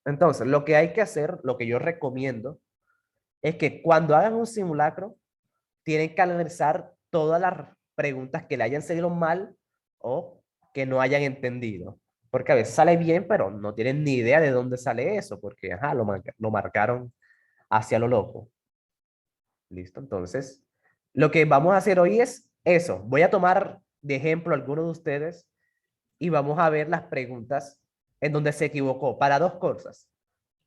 Entonces, lo que hay que hacer, lo que yo recomiendo, es que cuando hagan un simulacro, tienen que analizar todas las preguntas que le hayan salido mal o que no hayan entendido. Porque a veces sale bien, pero no tienen ni idea de dónde sale eso, porque ajá, lo marcaron hacia lo loco. ¿Listo? Entonces, lo que vamos a hacer hoy es eso. Voy a tomar de ejemplo a algunos de ustedes y vamos a ver las preguntas en donde se equivocó para dos cosas.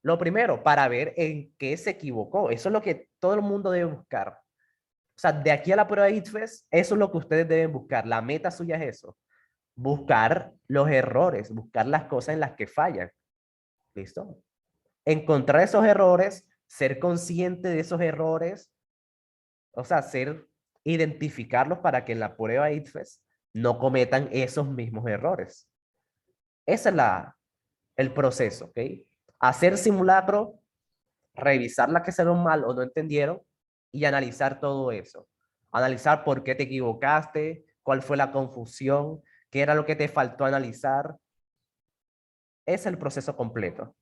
Lo primero, para ver en qué se equivocó. Eso es lo que todo el mundo debe buscar. O sea, de aquí a la prueba de ITFES, eso es lo que ustedes deben buscar. La meta suya es eso. Buscar los errores, buscar las cosas en las que fallan. ¿Listo? Encontrar esos errores, ser consciente de esos errores, o sea, identificarlos para que en la prueba de ITFES no cometan esos mismos errores. Ese es el proceso, ¿ok? Hacer simulacro, revisar las que se hicieron mal o no entendieron y analizar todo eso. Analizar por qué te equivocaste, cuál fue la confusión, qué era lo que te faltó analizar. Es el proceso completo.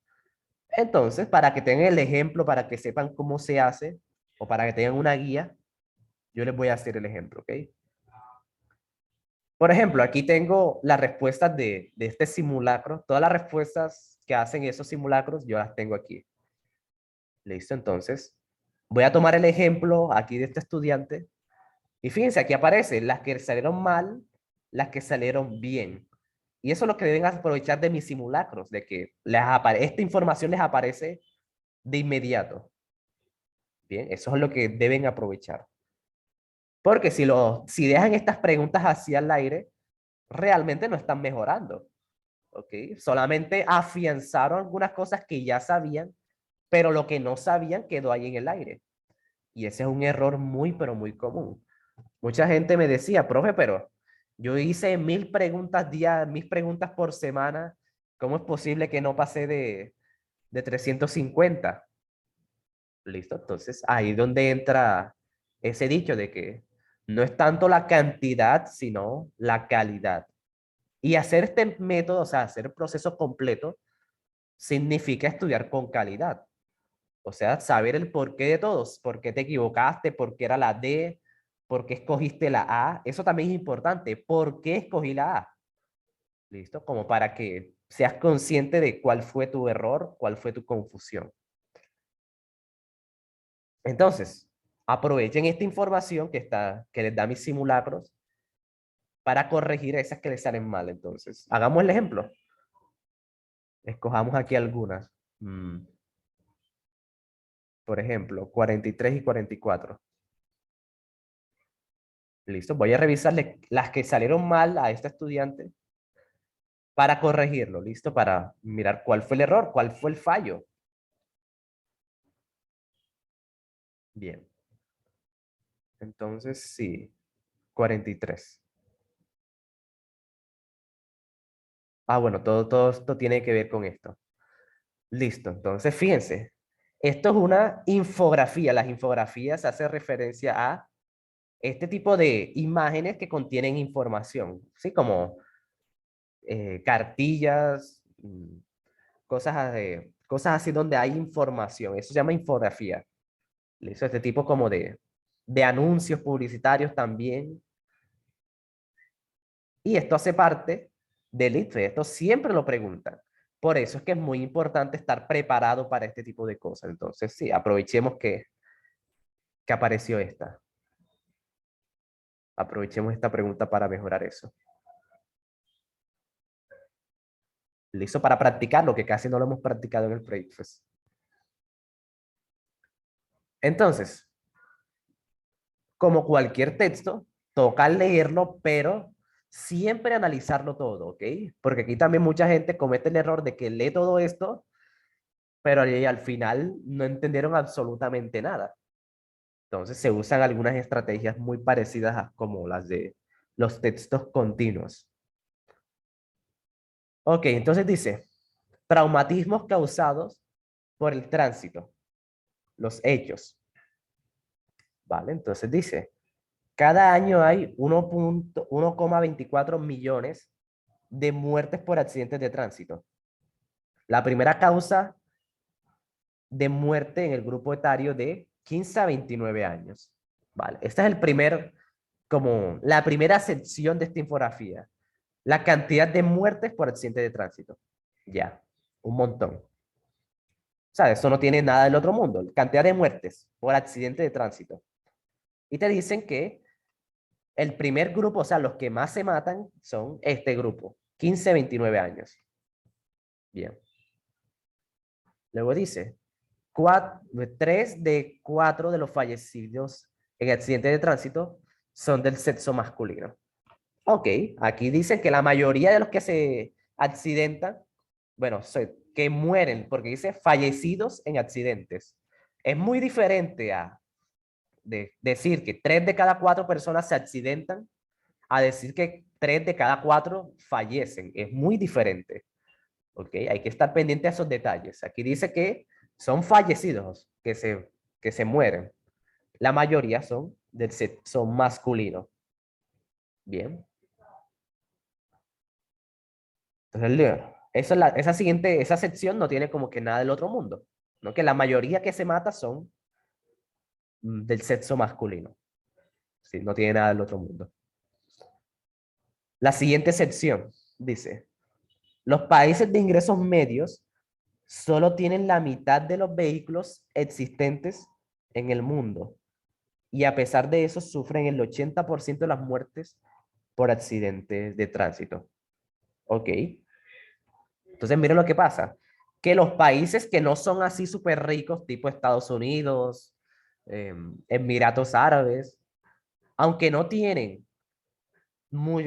Entonces, para que tengan el ejemplo, para que sepan cómo se hace o para que tengan una guía, yo les voy a hacer el ejemplo, ¿ok? Por ejemplo, aquí tengo las respuestas de este simulacro. Todas las respuestas que hacen esos simulacros, yo las tengo aquí. Listo, entonces voy a tomar el ejemplo aquí de este estudiante. Y fíjense, aquí aparece las que salieron mal, las que salieron bien. Y eso es lo que deben aprovechar de mis simulacros, de que esta información les aparece de inmediato. Bien, eso es lo que deben aprovechar. Porque si dejan estas preguntas así al aire, realmente no están mejorando. ¿Ok? Solamente afianzaron algunas cosas que ya sabían, pero lo que no sabían quedó ahí en el aire. Y ese es un error muy, pero muy común. Mucha gente me decía, profe, pero yo hice 1000 preguntas día, 1000 preguntas por semana. ¿Cómo es posible que no pasé de 350? Listo, entonces ahí es donde entra ese dicho de que no es tanto la cantidad, sino la calidad. Y hacer este método, o sea, hacer el proceso completo, significa estudiar con calidad. O sea, saber el porqué de todos, por qué te equivocaste, por qué era la D, por qué escogiste la A. Eso también es importante. ¿Por qué escogí la A? ¿Listo? Como para que seas consciente de cuál fue tu error, cuál fue tu confusión. Entonces, aprovechen esta información que les da mis simulacros para corregir esas que les salen mal. Entonces, hagamos el ejemplo. Escojamos aquí algunas. Por ejemplo, 43 y 44. Listo, voy a revisarle las que salieron mal a este estudiante para corregirlo, listo, para mirar cuál fue el error, cuál fue el fallo. Bien, entonces sí, 43. Ah, bueno, todo esto tiene que ver con esto. Listo, entonces fíjense, esto es una infografía. Las infografías hacen referencia a este tipo de imágenes que contienen información, ¿sí? Como cartillas, cosas así donde hay información. Eso se llama infografía. ¿Listo? Este tipo como de anuncios publicitarios también. Y esto hace parte del ITFE. Esto siempre lo preguntan. Por eso es que es muy importante estar preparado para este tipo de cosas. Entonces, sí, aprovechemos que apareció esta. Aprovechemos esta pregunta para mejorar eso. Listo para practicar lo que casi no lo hemos practicado en el proyecto. Entonces, como cualquier texto, toca leerlo, pero siempre analizarlo todo, ¿ok? Porque aquí también mucha gente comete el error de que lee todo esto, pero al final no entendieron absolutamente nada. Entonces se usan algunas estrategias muy parecidas a como las de los textos continuos. Ok, entonces dice, traumatismos causados por el tránsito, los hechos, ¿vale? Entonces dice, cada año hay 1,24 millones de muertes por accidentes de tránsito. La primera causa de muerte en el grupo etario de 15 a 29 años. Vale, esta es el primer, como la primera sección de esta infografía. La cantidad de muertes por accidente de tránsito. Ya, un montón. O sea, eso no tiene nada del otro mundo. Cantidad de muertes por accidente de tránsito. Y te dicen que el primer grupo, o sea, los que más se matan son este grupo, 15, 29 años. Bien. Luego dice, 3 de 4 de los fallecidos en accidentes de tránsito son del sexo masculino. Ok, aquí dicen que la mayoría de los que se accidentan, bueno, que mueren, porque dice fallecidos en accidentes. Es muy diferente a decir que 3 de cada 4 personas se accidentan a decir que 3 de cada 4 fallecen. Es muy diferente. Ok, hay que estar pendiente a esos detalles. Aquí dice que son fallecidos, que se mueren. La mayoría son del sexo masculino. Bien. Entonces, esa sección no tiene como que nada del otro mundo, ¿no? Que la mayoría que se mata son del sexo masculino. Sí, no tiene nada del otro mundo. La siguiente sección dice, los países de ingresos medios solo tienen la mitad de los vehículos existentes en el mundo y a pesar de eso sufren el 80% de las muertes por accidentes de tránsito. Ok. Entonces, mire lo que pasa. Que los países que no son así súper ricos, tipo Estados Unidos, Emiratos Árabes, aunque no tienen,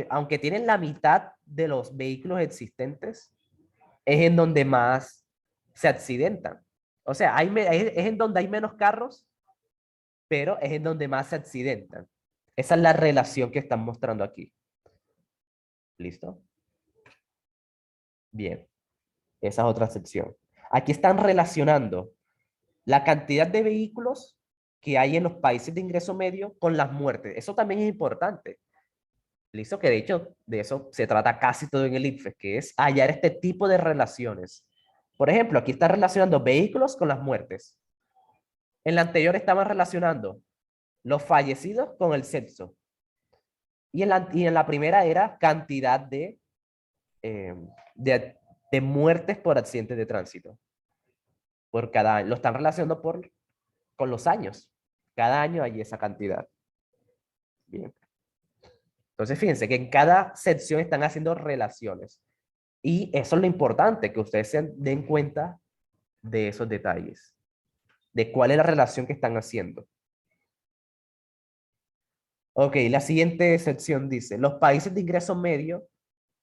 aunque tienen la mitad de los vehículos existentes, es en donde más se accidentan. O sea, es en donde hay menos carros, pero es en donde más se accidentan. Esa es la relación que están mostrando aquí. ¿Listo? Bien, esa es otra sección. Aquí están relacionando la cantidad de vehículos que hay en los países de ingreso medio con las muertes. Eso también es importante. Listo, que de hecho de eso se trata casi todo en el ICFES, que es hallar este tipo de relaciones. Por ejemplo, aquí está relacionando vehículos con las muertes. En la anterior estaban relacionando los fallecidos con el sexo. Y en la primera era cantidad eh, de, de muertes por accidentes de tránsito. Por cada año. Lo están relacionando con los años. Cada año hay esa cantidad. Bien. Entonces, fíjense que en cada sección están haciendo relaciones. Y eso es lo importante, que ustedes se den cuenta de esos detalles, de cuál es la relación que están haciendo. Ok, la siguiente sección dice, los países de ingreso medio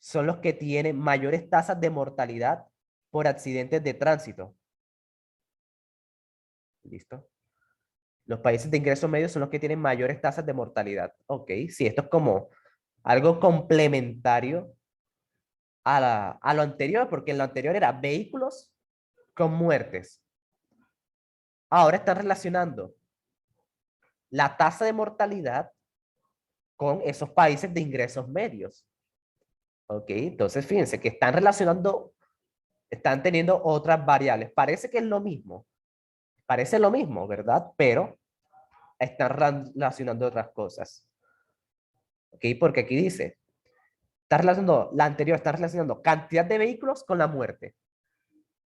son los que tienen mayores tasas de mortalidad por accidentes de tránsito. ¿Listo? Los países de ingreso medio son los que tienen mayores tasas de mortalidad. Ok, sí, esto es como algo complementario a lo anterior, porque en lo anterior era vehículos con muertes. Ahora están relacionando la tasa de mortalidad con esos países de ingresos medios. ¿Ok? Entonces, fíjense que están relacionando, están teniendo otras variables. Parece que es lo mismo. Parece lo mismo, ¿verdad? Pero están relacionando otras cosas. ¿Ok? Porque aquí dice, está relacionando, la anterior está relacionando cantidad de vehículos con la muerte.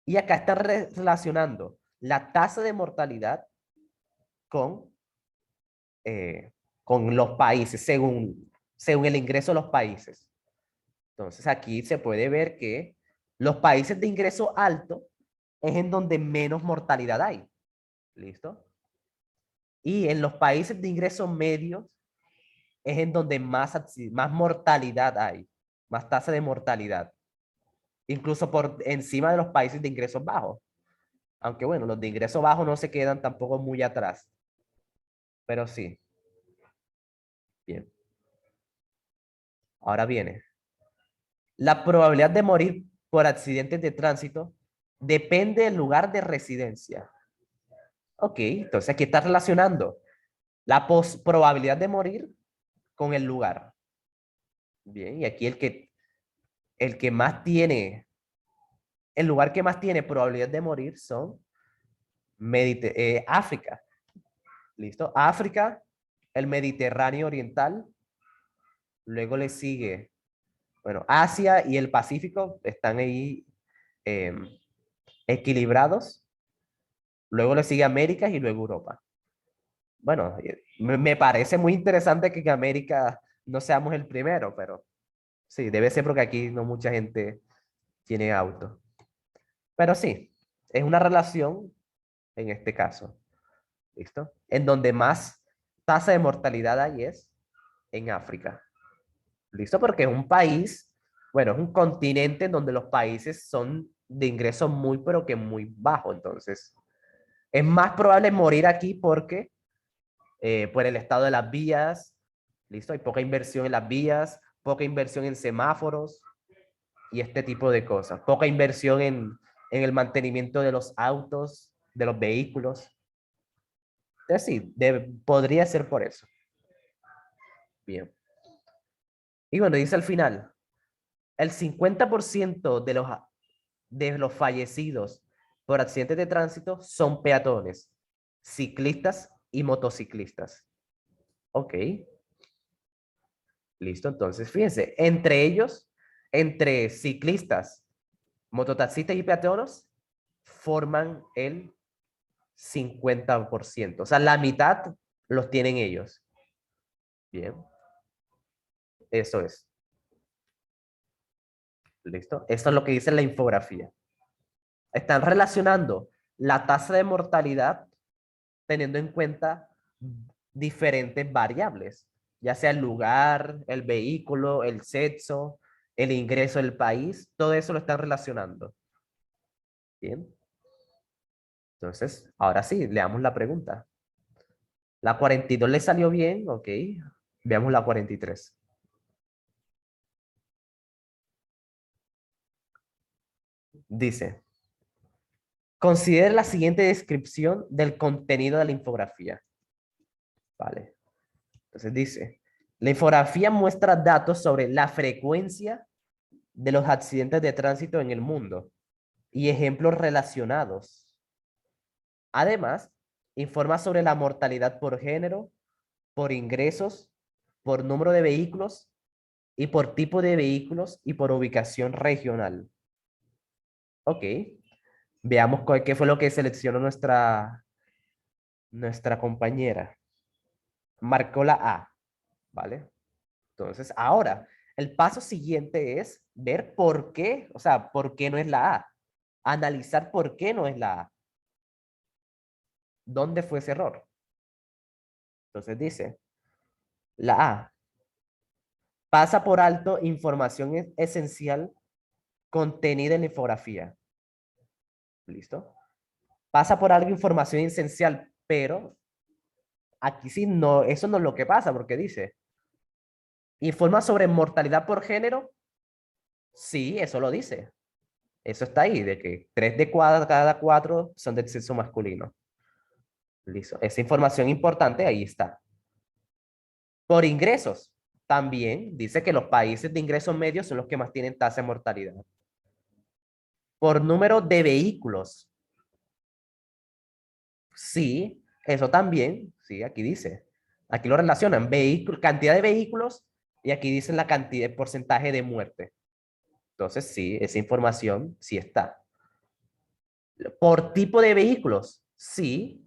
Y acá está relacionando la tasa de mortalidad con, eh, con los países, según el ingreso de los países. Entonces aquí se puede ver que los países de ingreso alto es en donde menos mortalidad hay. ¿Listo? Y en los países de ingreso medio es en donde más mortalidad hay, más tasa de mortalidad. Incluso por encima de los países de ingresos bajos. Aunque bueno, los de ingreso bajo no se quedan tampoco muy atrás. Pero sí. Bien. Ahora viene. La probabilidad de morir por accidentes de tránsito depende del lugar de residencia. Ok, entonces aquí está relacionando la probabilidad de morir con el lugar. Bien, y aquí el que más tiene, el lugar que más tiene probabilidad de morir son África. ¿Listo? África, el Mediterráneo Oriental, luego le sigue, bueno, Asia y el Pacífico están ahí em, equilibrados, luego le sigue América y luego Europa. Bueno, me parece muy interesante que en América no seamos el primero, pero sí, debe ser porque aquí no mucha gente tiene auto. Pero sí, es una relación en este caso, ¿listo? En donde más tasa de mortalidad hay es en África, ¿listo? Porque es un país, bueno, es un continente en donde los países son de ingresos muy, pero que muy bajos. Entonces, es más probable morir aquí porque por el estado de las vías, ¿listo? Hay poca inversión en las vías, poca inversión en semáforos y este tipo de cosas. Poca inversión en el mantenimiento de los autos, de los vehículos. Entonces, sí, podría ser por eso. Bien. Y bueno, dice al final, el 50% de los fallecidos por accidentes de tránsito son peatones, ciclistas y motociclistas. Ok, listo. Entonces, fíjense, entre ellos, entre ciclistas, mototaxistas y peatones, forman el 50%. O sea, la mitad los tienen ellos. Bien, eso es. ¿Listo? Eso es lo que dice la infografía. Están relacionando la tasa de mortalidad teniendo en cuenta diferentes variables, ya sea el lugar, el vehículo, el sexo, el ingreso del país, todo eso lo están relacionando. Bien. Entonces, ahora sí, leamos la pregunta. La 42 le salió bien, ok. Veamos la 43. Dice, considere la siguiente descripción del contenido de la infografía. Vale. Entonces dice, la infografía muestra datos sobre la frecuencia de los accidentes de tránsito en el mundo y ejemplos relacionados. Además, informa sobre la mortalidad por género, por ingresos, por número de vehículos y por tipo de vehículos y por ubicación regional. Ok, veamos qué fue lo que seleccionó nuestra compañera. Marcó la A, ¿vale? Entonces, ahora, el paso siguiente es ver por qué, o sea, por qué no es la A. Analizar por qué no es la A. ¿Dónde fue ese error? Entonces dice, la A pasa por alto información esencial contenida en la infografía. ¿Listo? Pasa por algo información esencial, pero aquí sí no, eso no es lo que pasa, porque dice, informa sobre mortalidad por género. Sí, eso lo dice. Eso está ahí, de que 3 de cada 4 son del sexo masculino. Listo. Esa información importante ahí está. Por ingresos, también dice que los países de ingresos medios son los que más tienen tasa de mortalidad. Por número de vehículos, sí, eso también, sí, aquí dice. Aquí lo relacionan, cantidad de vehículos y aquí dicen la cantidad, de porcentaje de muerte. Entonces, sí, esa información sí está. Por tipo de vehículos, sí,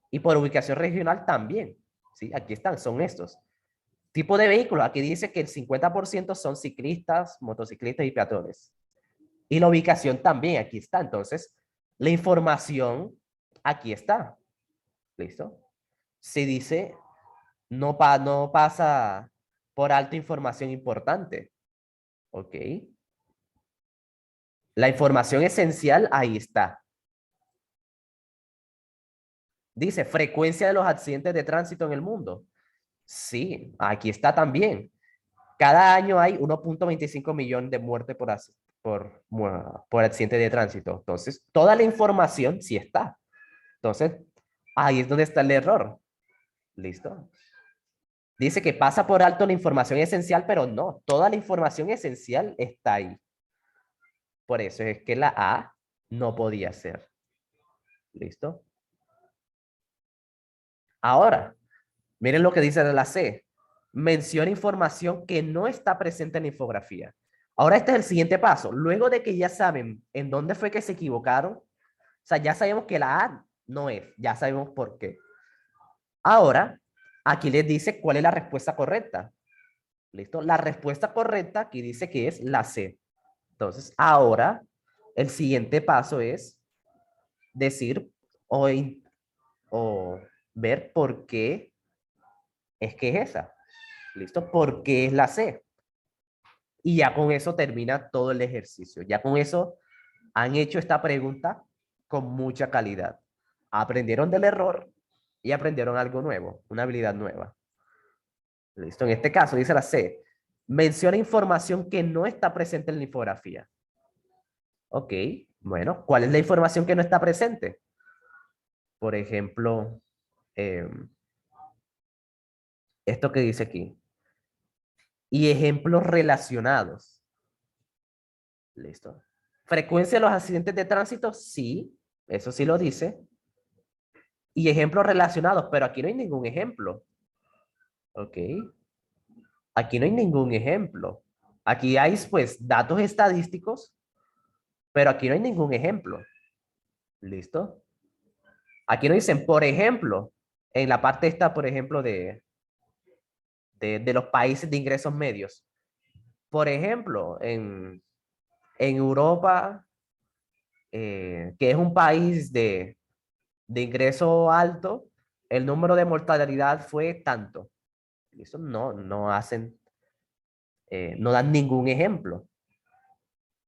y por ubicación regional también. Sí, aquí están, son estos. Tipo de vehículos, aquí dice que el 50% son ciclistas, motociclistas y peatones. Y la ubicación también, aquí está. Entonces, la información aquí está. ¿Listo? Si dice, no pasa por alto información importante. ¿Ok? La información esencial ahí está. Dice, frecuencia de los accidentes de tránsito en el mundo. Sí, aquí está también. Cada año hay 1.25 millones de muertes por accidentes de tránsito. Entonces, toda la información sí está. Entonces, ahí es donde está el error. ¿Listo? Dice que pasa por alto la información esencial, pero no, toda la información esencial está ahí. Por eso es que la A no podía ser. ¿Listo? Ahora, miren lo que dice la C. Menciona información que no está presente en la infografía. Ahora este es el siguiente paso. Luego de que ya saben en dónde fue que se equivocaron, o sea, ya sabemos que la A no es, ya sabemos por qué. Ahora, aquí les dice cuál es la respuesta correcta. ¿Listo? La respuesta correcta aquí dice que es la C. Entonces, ahora, el siguiente paso es decir o, o ver por qué es que es esa. ¿Listo? ¿Por qué es la C? Y ya con eso termina todo el ejercicio. Ya con eso han hecho esta pregunta con mucha calidad. Aprendieron del error y aprendieron algo nuevo, una habilidad nueva. ¿Listo? En este caso dice la C. Menciona información que no está presente en la infografía. Ok, bueno, ¿cuál es la información que no está presente? Por ejemplo, esto que dice aquí. Y ejemplos relacionados. ¿Listo? Frecuencia de los accidentes de tránsito, sí, eso sí lo dice. Y ejemplos relacionados, pero aquí no hay ningún ejemplo. ¿Ok? Aquí no hay ningún ejemplo. Aquí hay, pues, datos estadísticos, pero aquí no hay ningún ejemplo. ¿Listo? Aquí no dicen, por ejemplo, en la parte esta, por ejemplo, de los países de ingresos medios. Por ejemplo, en Europa, que es un país de ingreso alto, el número de mortalidad fue tanto. ¿Listo? No, no hacen, no dan ningún ejemplo.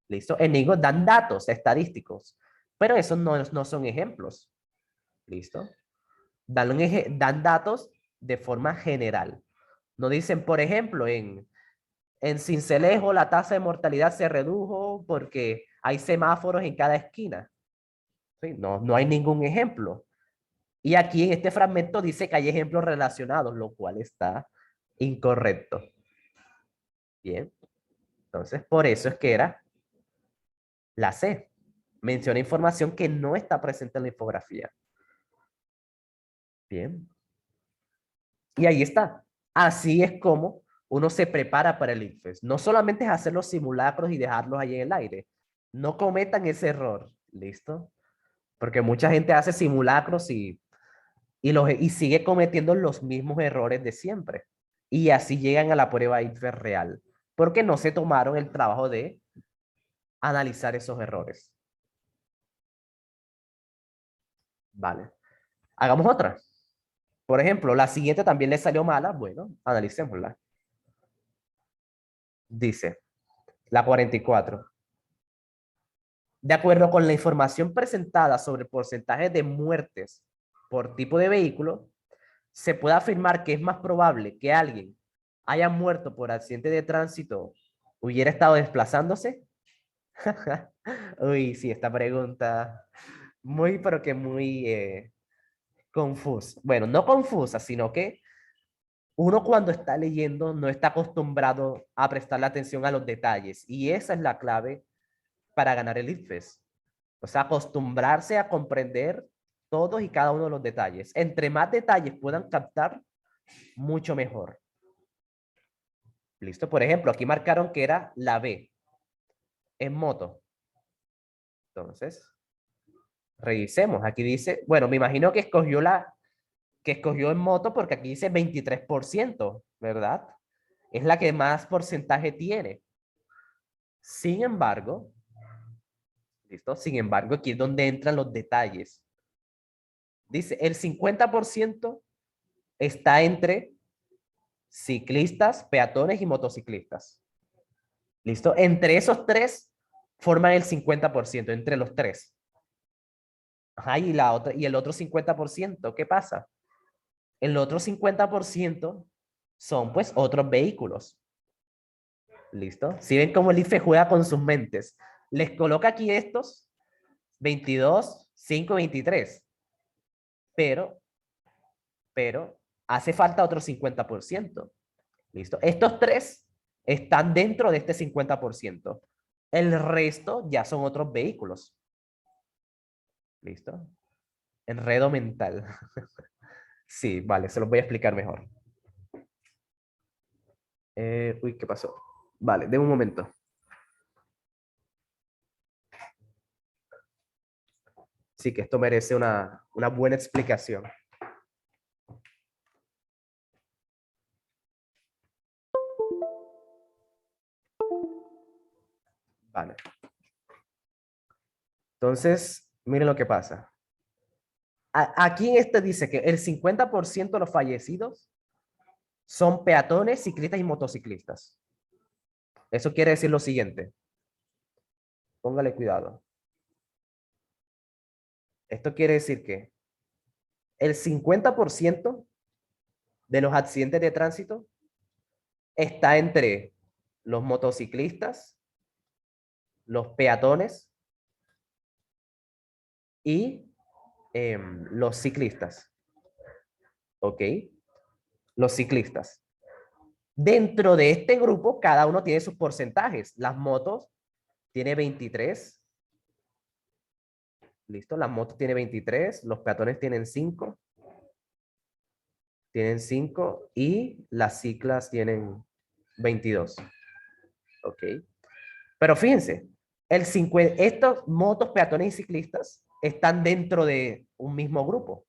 ¿Listo? En ningún dan datos estadísticos, pero esos no son ejemplos. ¿Listo? Dan datos de forma general. No dicen, por ejemplo, en Sincelejo la tasa de mortalidad se redujo porque hay semáforos en cada esquina. ¿Sí? No, no hay ningún ejemplo. Y aquí en este fragmento dice que hay ejemplos relacionados, lo cual está incorrecto. Bien. Entonces, por eso es que era la C. Menciona información que no está presente en la infografía. Bien. Y ahí está. Así es como uno se prepara para el ICFES. No solamente es hacer los simulacros y dejarlos ahí en el aire. No cometan ese error. ¿Listo? Porque mucha gente hace simulacros y sigue cometiendo los mismos errores de siempre. Y así llegan a la prueba ICFES real. Porque no se tomaron el trabajo de analizar esos errores. Vale. Hagamos otra. Por ejemplo, la siguiente también le salió mala. Bueno, analicémosla. Dice, la 44. De acuerdo con la información presentada sobre el porcentaje de muertes por tipo de vehículo, se puede afirmar que es más probable que alguien haya muerto por accidente de tránsito hubiera estado desplazándose. Uy, sí, esta pregunta muy, pero que muy confusa. Bueno, no confusa, sino que uno cuando está leyendo no está acostumbrado a prestarle atención a los detalles y esa es la clave para ganar el IFES. O sea, acostumbrarse a comprender todos y cada uno de los detalles. Entre más detalles puedan captar, mucho mejor. ¿Listo? Por ejemplo, aquí marcaron que era la B, en moto. Entonces, revisemos. Aquí dice, bueno, me imagino que escogió en moto porque aquí dice 23%, ¿verdad? Es la que más porcentaje tiene. Sin embargo, ¿listo? Sin embargo, aquí es donde entran los detalles. Dice, el 50% está entre ciclistas, peatones y motociclistas. ¿Listo? Entre esos tres forman el 50%, entre los tres. Ajá, y el otro 50%, ¿qué pasa? El otro 50% son pues otros vehículos. ¿Listo? Si ven cómo el IFE juega con sus mentes. Les coloca aquí estos 22, 5, 23. Pero, pero hace falta otro 50%. ¿Listo? Estos tres están dentro de este 50%. El resto ya son otros vehículos. ¿Listo? Enredo mental. Sí, vale, se los voy a explicar mejor. Uy, ¿qué pasó? Vale, de un momento. Sí, que esto merece una buena explicación. Vale. Entonces, miren lo que pasa. Aquí en este dice que el 50% de los fallecidos son peatones, ciclistas y motociclistas. Eso quiere decir lo siguiente. Póngale cuidado. Esto quiere decir que el 50% de los accidentes de tránsito está entre los motociclistas, los peatones y los ciclistas. ¿Ok? Los ciclistas. Dentro de este grupo, cada uno tiene sus porcentajes. Las motos tiene 23. ¿Listo? Las motos tiene 23, los peatones tienen 5. Tienen 5 y las ciclas tienen 22. ¿Ok? Pero fíjense, estos motos, peatones y ciclistas están dentro de un mismo grupo.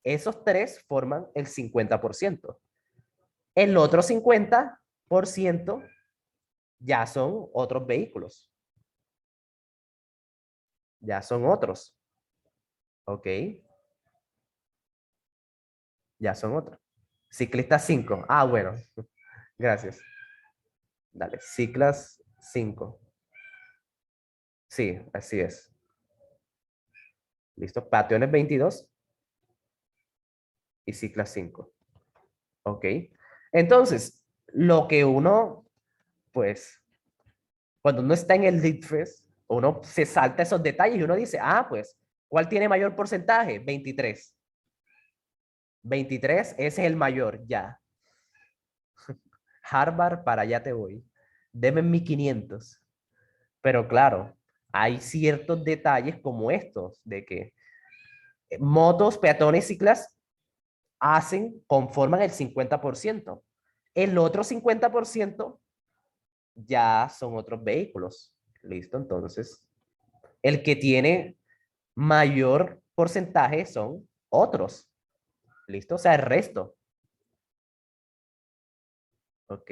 Esos tres forman el 50%. El otro 50% ya son otros vehículos. Ya son otros. ¿Ok? Ya son otros. Ciclistas 5. Ah, bueno. Gracias. Dale. Ciclas 5. Sí, así es. ¿Listo? Peatones 22 y ciclas 5. ¿Ok? Entonces, lo que uno, pues, cuando uno está en el Litfest, uno se salta esos detalles y uno dice, ah, pues, ¿cuál tiene mayor porcentaje? 23. 23, ese es el mayor, ya. Harvard, para allá te voy. Deme 1500. Pero claro, hay ciertos detalles como estos, de que motos, peatones, ciclas conforman el 50%. El otro 50% ya son otros vehículos. ¿Listo? Entonces, el que tiene mayor porcentaje son otros. ¿Listo? O sea, el resto. ¿Ok?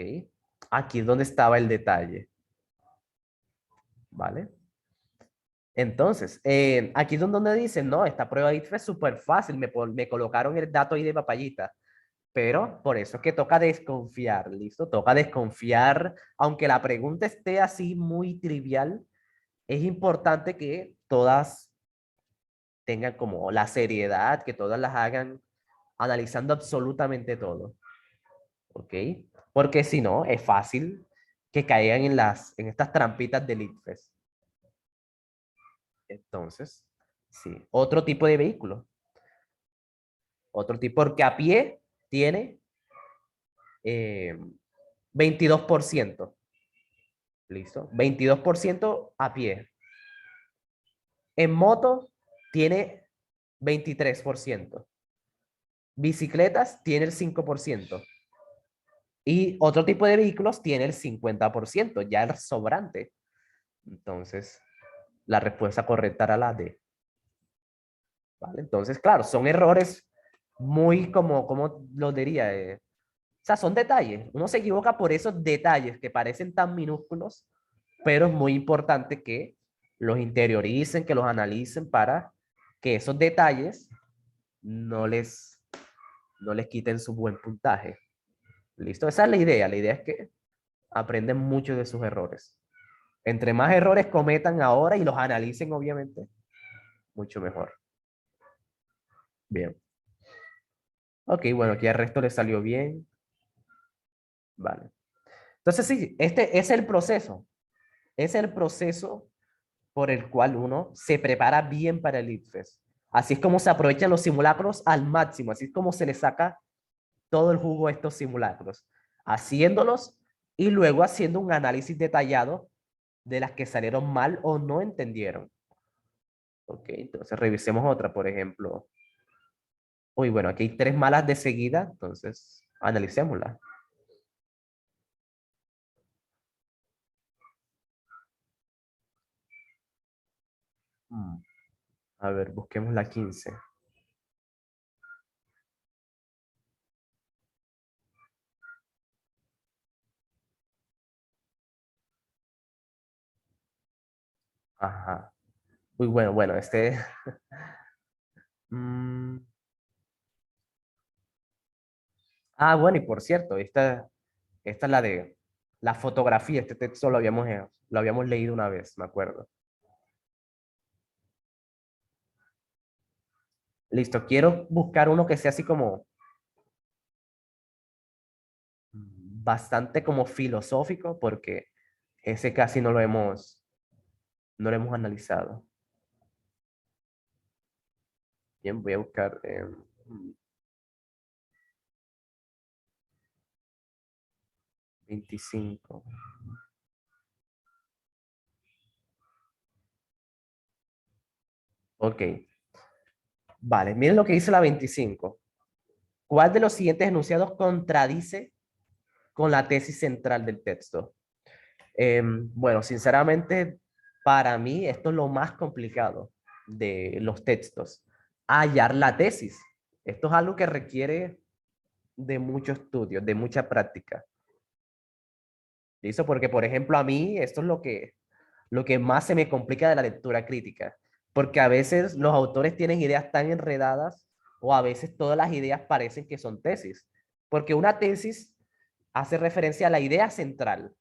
Aquí es donde estaba el detalle. ¿Vale? Entonces, aquí es donde dicen, no, esta prueba ahí fue súper fácil, me colocaron el dato ahí de papayita, pero por eso es que toca desconfiar, ¿listo? Toca desconfiar, aunque la pregunta esté así muy trivial, es importante que todas tengan como la seriedad, que todas las hagan analizando absolutamente todo, ¿ok? Porque si no, es fácil que caigan en estas trampitas del ITFES. Entonces, sí, otro tipo de vehículo, otro tipo, porque a pie tiene eh, 22%, ¿listo? 22% a pie. En moto tiene 23%. Bicicletas tiene el 5%. Y otro tipo de vehículos tiene el 50%, ya el sobrante. Entonces, la respuesta correcta era la D. ¿Vale? Entonces, claro, son errores muy como lo diría, o sea, son detalles. Uno se equivoca por esos detalles que parecen tan minúsculos, pero es muy importante que los interioricen, que los analicen para que esos detalles no les, no les quiten su buen puntaje. ¿Listo? Esa es la idea. La idea es que aprenden mucho de sus errores. Entre más errores cometan ahora y los analicen, obviamente, mucho mejor. Bien. Ok, bueno, aquí al resto le salió bien. Vale. Entonces, sí, este es el proceso. Es el proceso por el cual uno se prepara bien para el ITFES. Así es como se aprovechan los simulacros al máximo. Así es como se le saca todo el jugo a estos simulacros. Haciéndolos y luego haciendo un análisis detallado de las que salieron mal o no entendieron. Ok, entonces revisemos otra, por ejemplo. Uy, bueno, aquí hay tres malas de seguida, entonces analicémosla. Mm, A ver, busquemos la 15. Ajá. Uy, bueno, este... mm, bueno, y por cierto, esta es la de la fotografía. Este texto lo habíamos leído una vez, me acuerdo. Listo, quiero buscar uno que sea así como bastante como filosófico, porque ese casi no lo hemos analizado. Bien, voy a buscar 25. Ok, vale, miren lo que dice la 25. ¿Cuál de los siguientes enunciados contradice con la tesis central del texto? Bueno, sinceramente, para mí esto es lo más complicado de los textos, hallar la tesis. Esto es algo que requiere de mucho estudio, de mucha práctica. ¿Listo? Porque, por ejemplo, a mí esto es lo que más se me complica de la lectura crítica, porque a veces los autores tienen ideas tan enredadas o a veces todas las ideas parecen que son tesis, porque una tesis hace referencia a la idea central,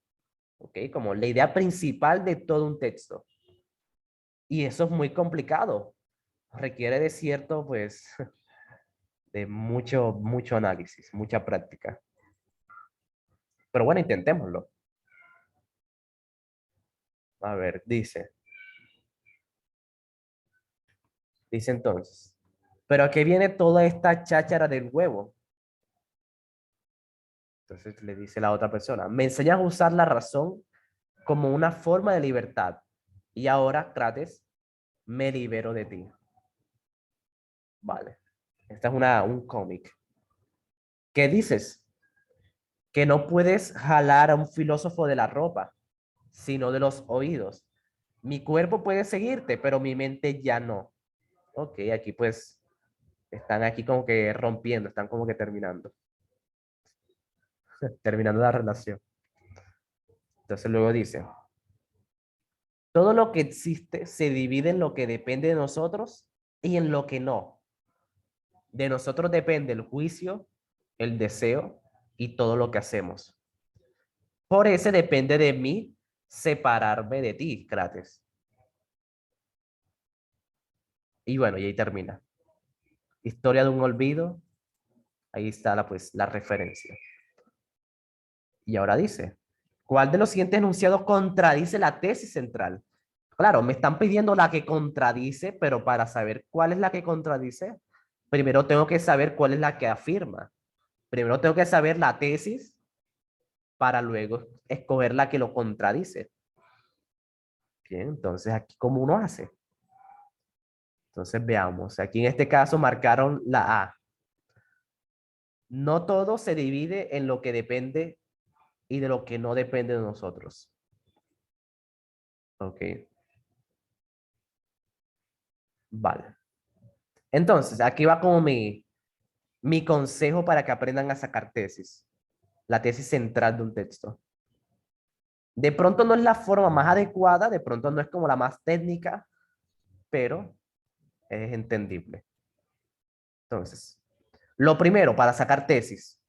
¿ok? Como la idea principal de todo un texto. Y eso es muy complicado. Requiere de cierto, pues, de mucho análisis, mucha práctica. Pero bueno, intentémoslo. A ver, dice entonces, ¿pero a qué viene toda esta cháchara del huevo? Entonces le dice la otra persona, me enseñas a usar la razón como una forma de libertad. Y ahora, Crates, me libero de ti. Vale. Esta es un cómic. ¿Qué dices? Que no puedes jalar a un filósofo de la ropa, sino de los oídos. Mi cuerpo puede seguirte, pero mi mente ya no. Ok, aquí pues están aquí como que rompiendo, están como que terminando la relación. Entonces luego dice, todo lo que existe se divide en lo que depende de nosotros y en lo que no. De nosotros depende el juicio, el deseo y todo lo que hacemos. Por eso depende de mí separarme de ti, Crates. Y bueno, y ahí termina. Historia de un olvido. Ahí está la referencia. Y ahora dice, ¿cuál de los siguientes enunciados contradice la tesis central? Claro, me están pidiendo la que contradice, pero para saber cuál es la que contradice, primero tengo que saber cuál es la que afirma. Primero tengo que saber la tesis para luego escoger la que lo contradice. Bien, entonces aquí cómo uno hace. Entonces veamos, aquí en este caso marcaron la A. No todo se divide en lo que depende y de lo que no depende de nosotros. Ok, vale. Entonces, aquí va como mi consejo para que aprendan a sacar tesis, la tesis central de un texto. De pronto no es la forma más adecuada, de pronto no es como la más técnica, pero es entendible. Entonces, lo primero para sacar tesis,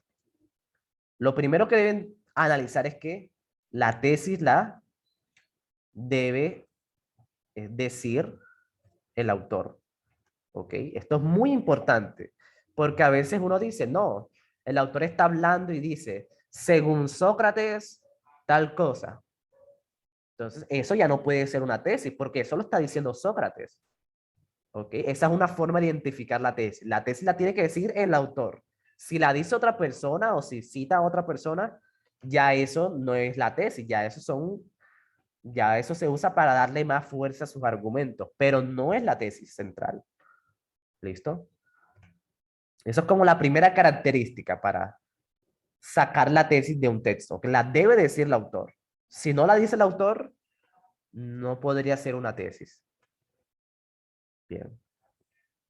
lo primero que deben analizar es que la tesis la debe decir el autor. ¿Ok? Esto es muy importante, porque a veces uno dice, no, el autor está hablando y dice, según Sócrates, tal cosa. Entonces, eso ya no puede ser una tesis, porque eso lo está diciendo Sócrates. ¿Ok? Esa es una forma de identificar la tesis. La tesis la tiene que decir el autor. Si la dice otra persona o si cita a otra persona, ya eso no es la tesis, ya eso se usa para darle más fuerza a sus argumentos, pero no es la tesis central. ¿Listo? Eso es como la primera característica para sacar la tesis de un texto, que la debe decir el autor. Si no la dice el autor, no podría ser una tesis. Bien.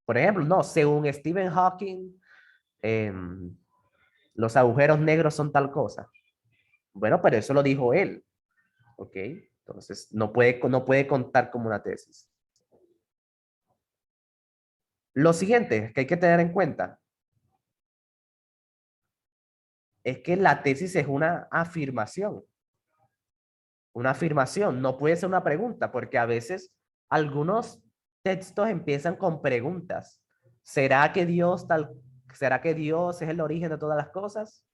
Por ejemplo, no, según Stephen Hawking, em, los agujeros negros son tal cosa. Bueno, pero eso lo dijo él, ¿ok? Entonces, no puede contar como una tesis. Lo siguiente que hay que tener en cuenta es que la tesis es una afirmación. Una afirmación, no puede ser una pregunta, porque a veces algunos textos empiezan con preguntas. ¿Será que será que Dios es el origen de todas las cosas?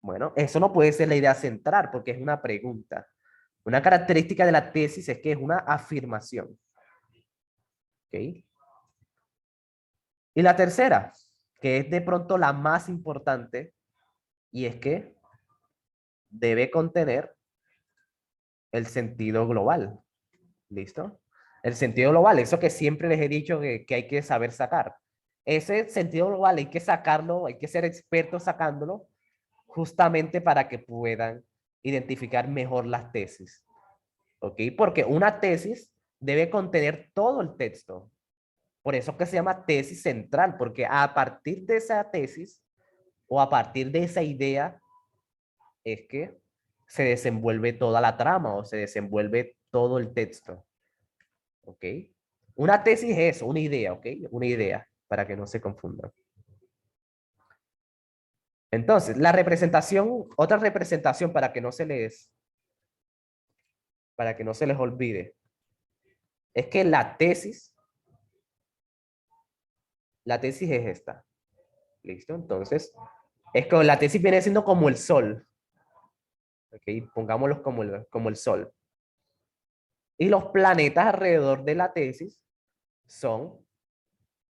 Bueno, eso no puede ser la idea central, porque es una pregunta. Una característica de la tesis es que es una afirmación. ¿Ok? Y la tercera, que es de pronto la más importante, y es que debe contener el sentido global. ¿Listo? El sentido global, eso que siempre les he dicho que hay que saber sacar. Ese sentido global hay que sacarlo, hay que ser expertos sacándolo, justamente para que puedan identificar mejor las tesis. ¿Ok? Porque una tesis debe contener todo el texto. Por eso que se llama tesis central, porque a partir de esa tesis o a partir de esa idea es que se desenvuelve toda la trama o se desenvuelve todo el texto. ¿Ok? Una tesis es eso, una idea, ¿ok? Una idea, para que no se confundan. Entonces, la representación, otra representación para que no se les olvide, es que la tesis es esta. ¿Listo? Entonces, es que la tesis viene siendo como el sol, ¿ok? Pongámoslo como el sol. Y los planetas alrededor de la tesis son,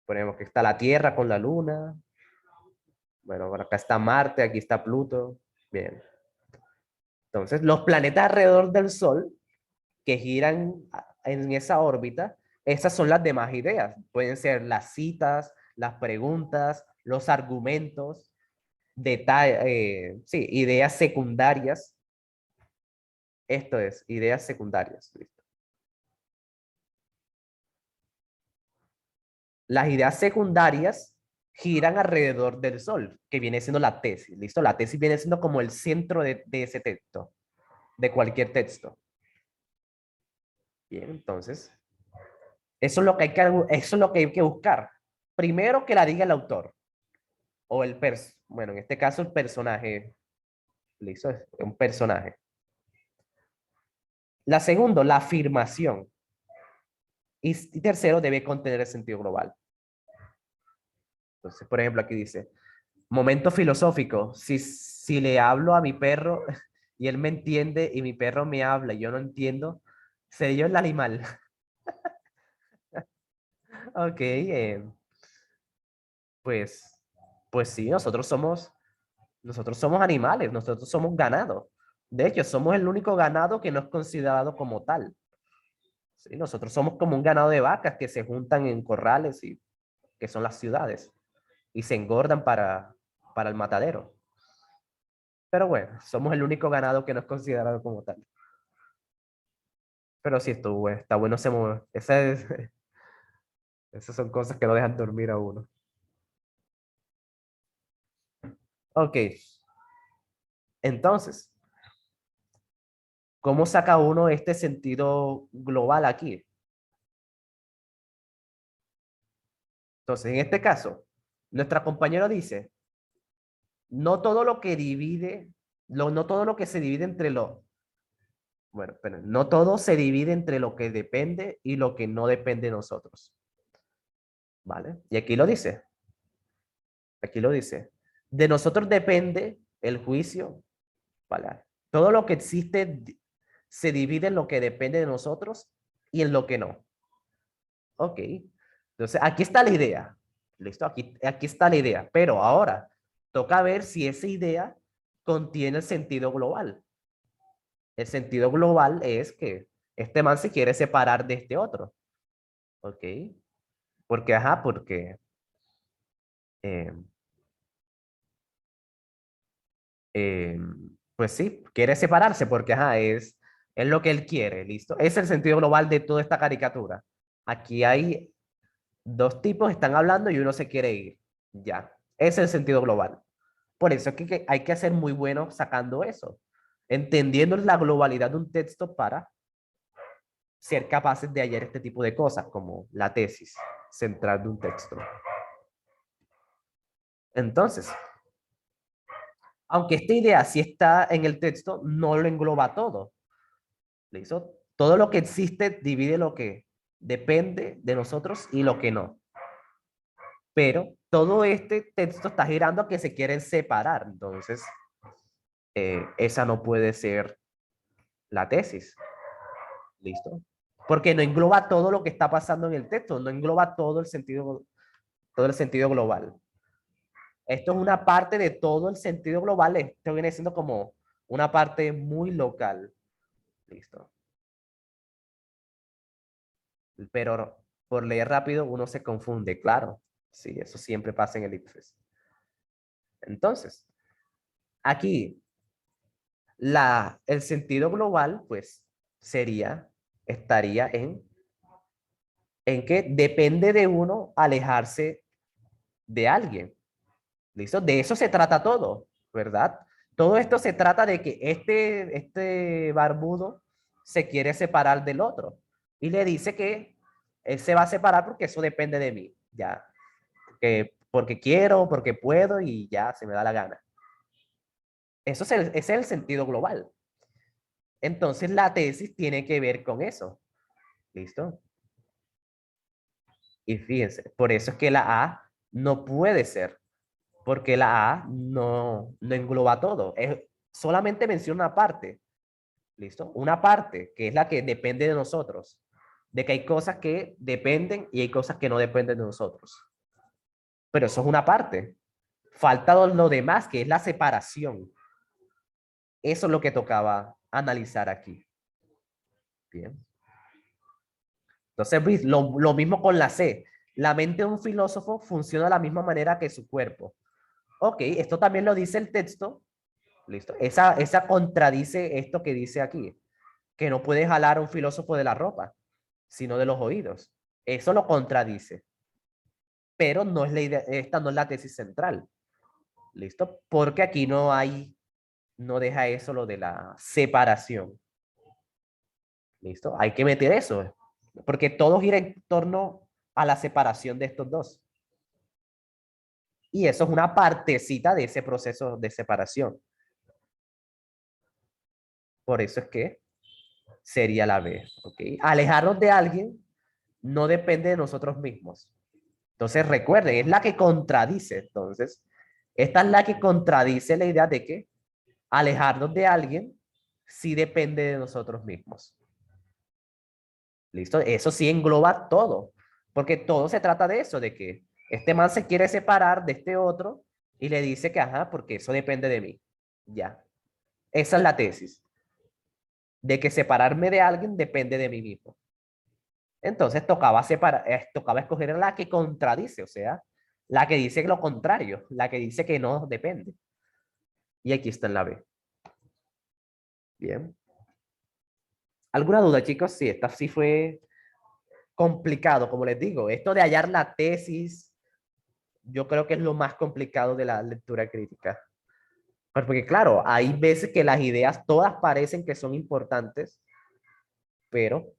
ponemos que está la Tierra con la Luna, bueno, por acá está Marte, aquí está Pluto, bien. Entonces, los planetas alrededor del Sol que giran en esa órbita, esas son las demás ideas. Pueden ser las citas, las preguntas, los argumentos, sí, ideas secundarias. Esto es, ideas secundarias. ¿Listo? Las ideas secundarias giran alrededor del Sol, que viene siendo la tesis. ¿Listo? La tesis viene siendo como el centro de ese texto, de cualquier texto. Bien, entonces, eso es lo que hay que buscar. Primero que la diga el autor o bueno, en este caso el personaje, listo, es un personaje. La segunda, la afirmación. Y tercero, debe contener el sentido global. Entonces, por ejemplo, aquí dice, momento filosófico, si le hablo a mi perro y él me entiende y mi perro me habla y yo no entiendo, ¿seré yo el animal? Ok, pues, pues sí, nosotros somos animales, nosotros somos ganado. De hecho, somos el único ganado que no es considerado como tal. Sí, nosotros somos como un ganado de vacas que se juntan en corrales y que son las ciudades y se engordan para el matadero. Pero bueno, somos el único ganado que no es considerado como tal. Pero sí, esto está bueno se mueve. Esas son cosas que no dejan dormir a uno. Ok, entonces, ¿cómo saca uno este sentido global aquí? Entonces, en este caso, nuestra compañera dice, no todo lo que divide, no todo lo que se divide entre bueno, pero no todo se divide entre lo que depende y lo que no depende de nosotros, ¿vale? Y aquí lo dice, de nosotros depende el juicio, ¿vale? Todo lo que existe se divide en lo que depende de nosotros y en lo que no. Ok, entonces aquí está la idea, ¿listo? Aquí está la idea, pero ahora toca ver si esa idea contiene el sentido global. El sentido global es que este man se quiere separar de este otro. ¿Ok? Porque, ajá, porque Eh, eh, pues sí, quiere separarse porque ajá, es lo que él quiere, ¿listo? Es el sentido global de toda esta caricatura. Aquí hay dos tipos, están hablando y uno se quiere ir. Ya, ese es el sentido global. Por eso es que hay que ser muy bueno sacando eso, entendiendo la globalidad de un texto para ser capaces de hallar este tipo de cosas, como la tesis central de un texto. Entonces, aunque esta idea sí está en el texto, no lo engloba todo. ¿Listo? Todo lo que existe divide lo que depende de nosotros y lo que no. Pero todo este texto está girando a que se quieren separar. Entonces, esa no puede ser la tesis. ¿Listo? Porque no engloba todo lo que está pasando en el texto, no engloba todo el sentido global. Esto es una parte de todo el sentido global. Esto viene siendo como una parte muy local. ¿Listo? Pero por leer rápido uno se confunde, claro. Sí, eso siempre pasa en el ICFES. Entonces, aquí el sentido global, pues, estaría en que depende de uno alejarse de alguien. ¿Listo? De eso se trata todo, ¿verdad? Todo esto se trata de que este barbudo se quiere separar del otro y le dice que él se va a separar porque eso depende de mí, ya, que porque quiero, porque puedo y ya se me da la gana. Eso ese es el sentido global. Entonces la tesis tiene que ver con eso, ¿listo? Y fíjense, por eso es que la A no puede ser, porque la A no engloba todo, solamente menciona una parte, ¿listo? Una parte que es la que depende de nosotros, de que hay cosas que dependen y hay cosas que no dependen de nosotros. Pero eso es una parte. Falta lo demás, que es la separación. Eso es lo que tocaba analizar aquí. Bien. Entonces, lo mismo con la C. La mente de un filósofo funciona de la misma manera que su cuerpo. Ok, esto también lo dice el texto. Listo. Esa contradice esto que dice aquí, que no puede jalar a un filósofo de la ropa, sino de los oídos. Eso lo contradice. Pero no es la idea, esta no es la tesis central. ¿Listo? Porque aquí no deja eso lo de la separación. ¿Listo? Hay que meter eso. Porque todo gira en torno a la separación de estos dos. Y eso es una partecita de ese proceso de separación. Por eso es que sería la B. ¿Ok? Alejarnos de alguien no depende de nosotros mismos. Entonces recuerden, es la que contradice. Entonces, esta es la que contradice la idea de que alejarnos de alguien sí depende de nosotros mismos. ¿Listo? Eso sí engloba todo, porque todo se trata de eso, de que este man se quiere separar de este otro y le dice que, ajá, porque eso depende de mí. Ya. Esa es la tesis, de que separarme de alguien depende de mí mismo. Entonces tocaba escoger la que contradice, o sea, la que dice lo contrario, la que dice que no depende. Y aquí está en la B. Bien. ¿Alguna duda, chicos? Sí, esta sí fue complicado, como les digo. Esto de hallar la tesis, yo creo que es lo más complicado de la lectura crítica. Porque claro, hay veces que las ideas todas parecen que son importantes, pero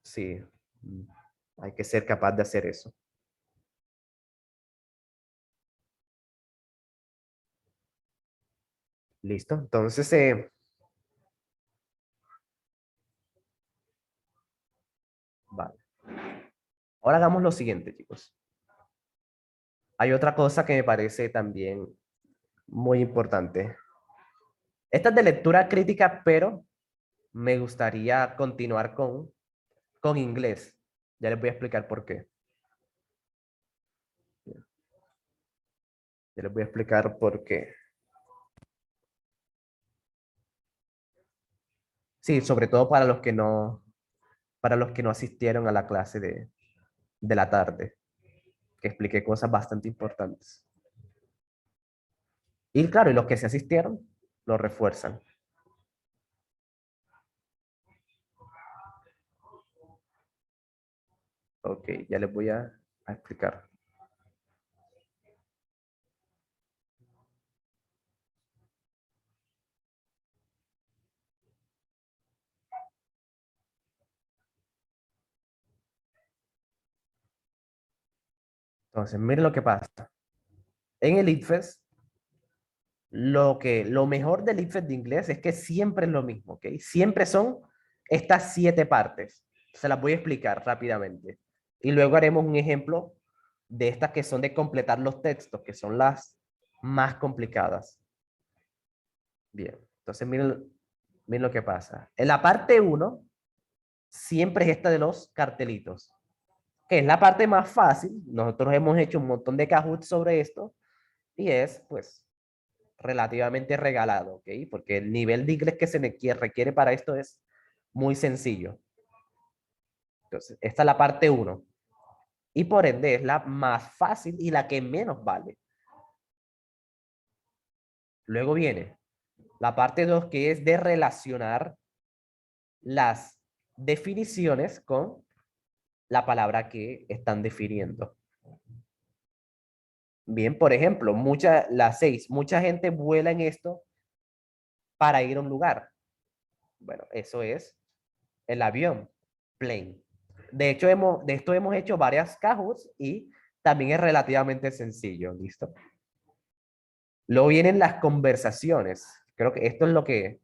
sí, mm, hay que ser capaz de hacer eso. ¿Listo? Entonces, vale. Ahora hagamos lo siguiente, chicos. Hay otra cosa que me parece también muy importante. Esta es de lectura crítica, pero me gustaría continuar con inglés. Ya les voy a explicar por qué. Ya les voy a explicar por qué. Sí, sobre todo para los que no asistieron a la clase de la tarde, que expliqué cosas bastante importantes. Y claro, y los que se asistieron lo refuerzan. Ok, ya les voy a explicar. Entonces, miren lo que pasa. En el ITFES, lo mejor del ITFES de inglés es que siempre es lo mismo, ¿ok? Siempre son estas 7 partes. Se las voy a explicar rápidamente. Y luego haremos un ejemplo de estas que son de completar los textos, que son las más complicadas. Bien, entonces miren lo que pasa. En la parte uno siempre es esta de los cartelitos, que es la parte más fácil. Nosotros hemos hecho un montón de Kahoot sobre esto y es, pues, relativamente regalado, ¿ok? Porque el nivel de inglés que requiere para esto es muy sencillo. Entonces, esta es la parte uno. Y por ende es la más fácil y la que menos vale. Luego viene la parte 2 que es de relacionar las definiciones con la palabra que están definiendo. Bien, por ejemplo, la 6, mucha gente vuela en esto para ir a un lugar. Bueno, eso es el avión, plane. De hecho, de esto hemos hecho varias Kahoots y también es relativamente sencillo, ¿listo? Luego vienen las conversaciones. Creo que esto es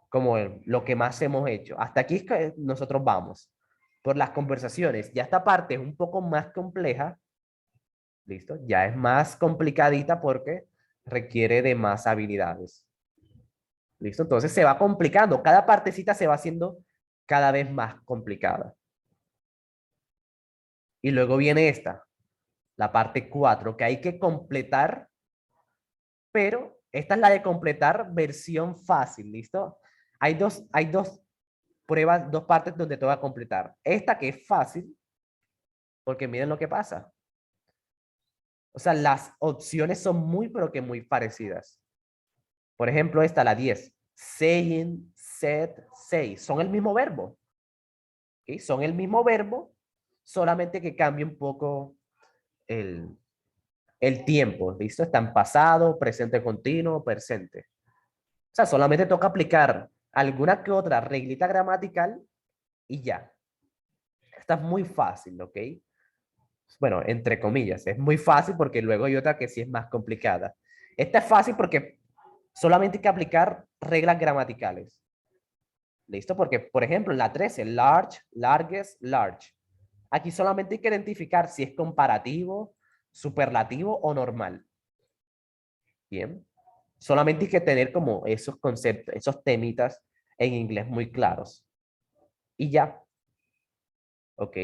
como lo que más hemos hecho. Hasta aquí es que nosotros vamos por las conversaciones. Ya esta parte es un poco más compleja, ¿listo? Ya es más complicadita porque requiere de más habilidades. ¿Listo? Entonces se va complicando. Cada partecita se va haciendo cada vez más complicada. Y luego viene esta, la parte 4 que hay que completar, pero esta es la de completar versión fácil, ¿listo? Hay dos pruebas, dos partes donde te va a completar. Esta que es fácil, porque miren lo que pasa. O sea, las opciones son muy, pero que muy parecidas. Por ejemplo, esta, la 10. Saying, said, say. Son el mismo verbo. ¿Okay? Son el mismo verbo, solamente que cambia un poco el, el tiempo. ¿Listo? Están pasado, presente continuo, presente. O sea, solamente toca aplicar alguna que otra reglita gramatical y ya. Esta es muy fácil, ¿ok? Bueno, entre comillas, es muy fácil porque luego hay otra que sí es más complicada. Esta es fácil porque solamente hay que aplicar reglas gramaticales. ¿Listo? Porque, por ejemplo, en la 13, large, largest, large. Aquí solamente hay que identificar si es comparativo, superlativo o normal. Bien. Solamente hay que tener como esos conceptos, esos temitas en inglés muy claros. Y ya, ¿ok?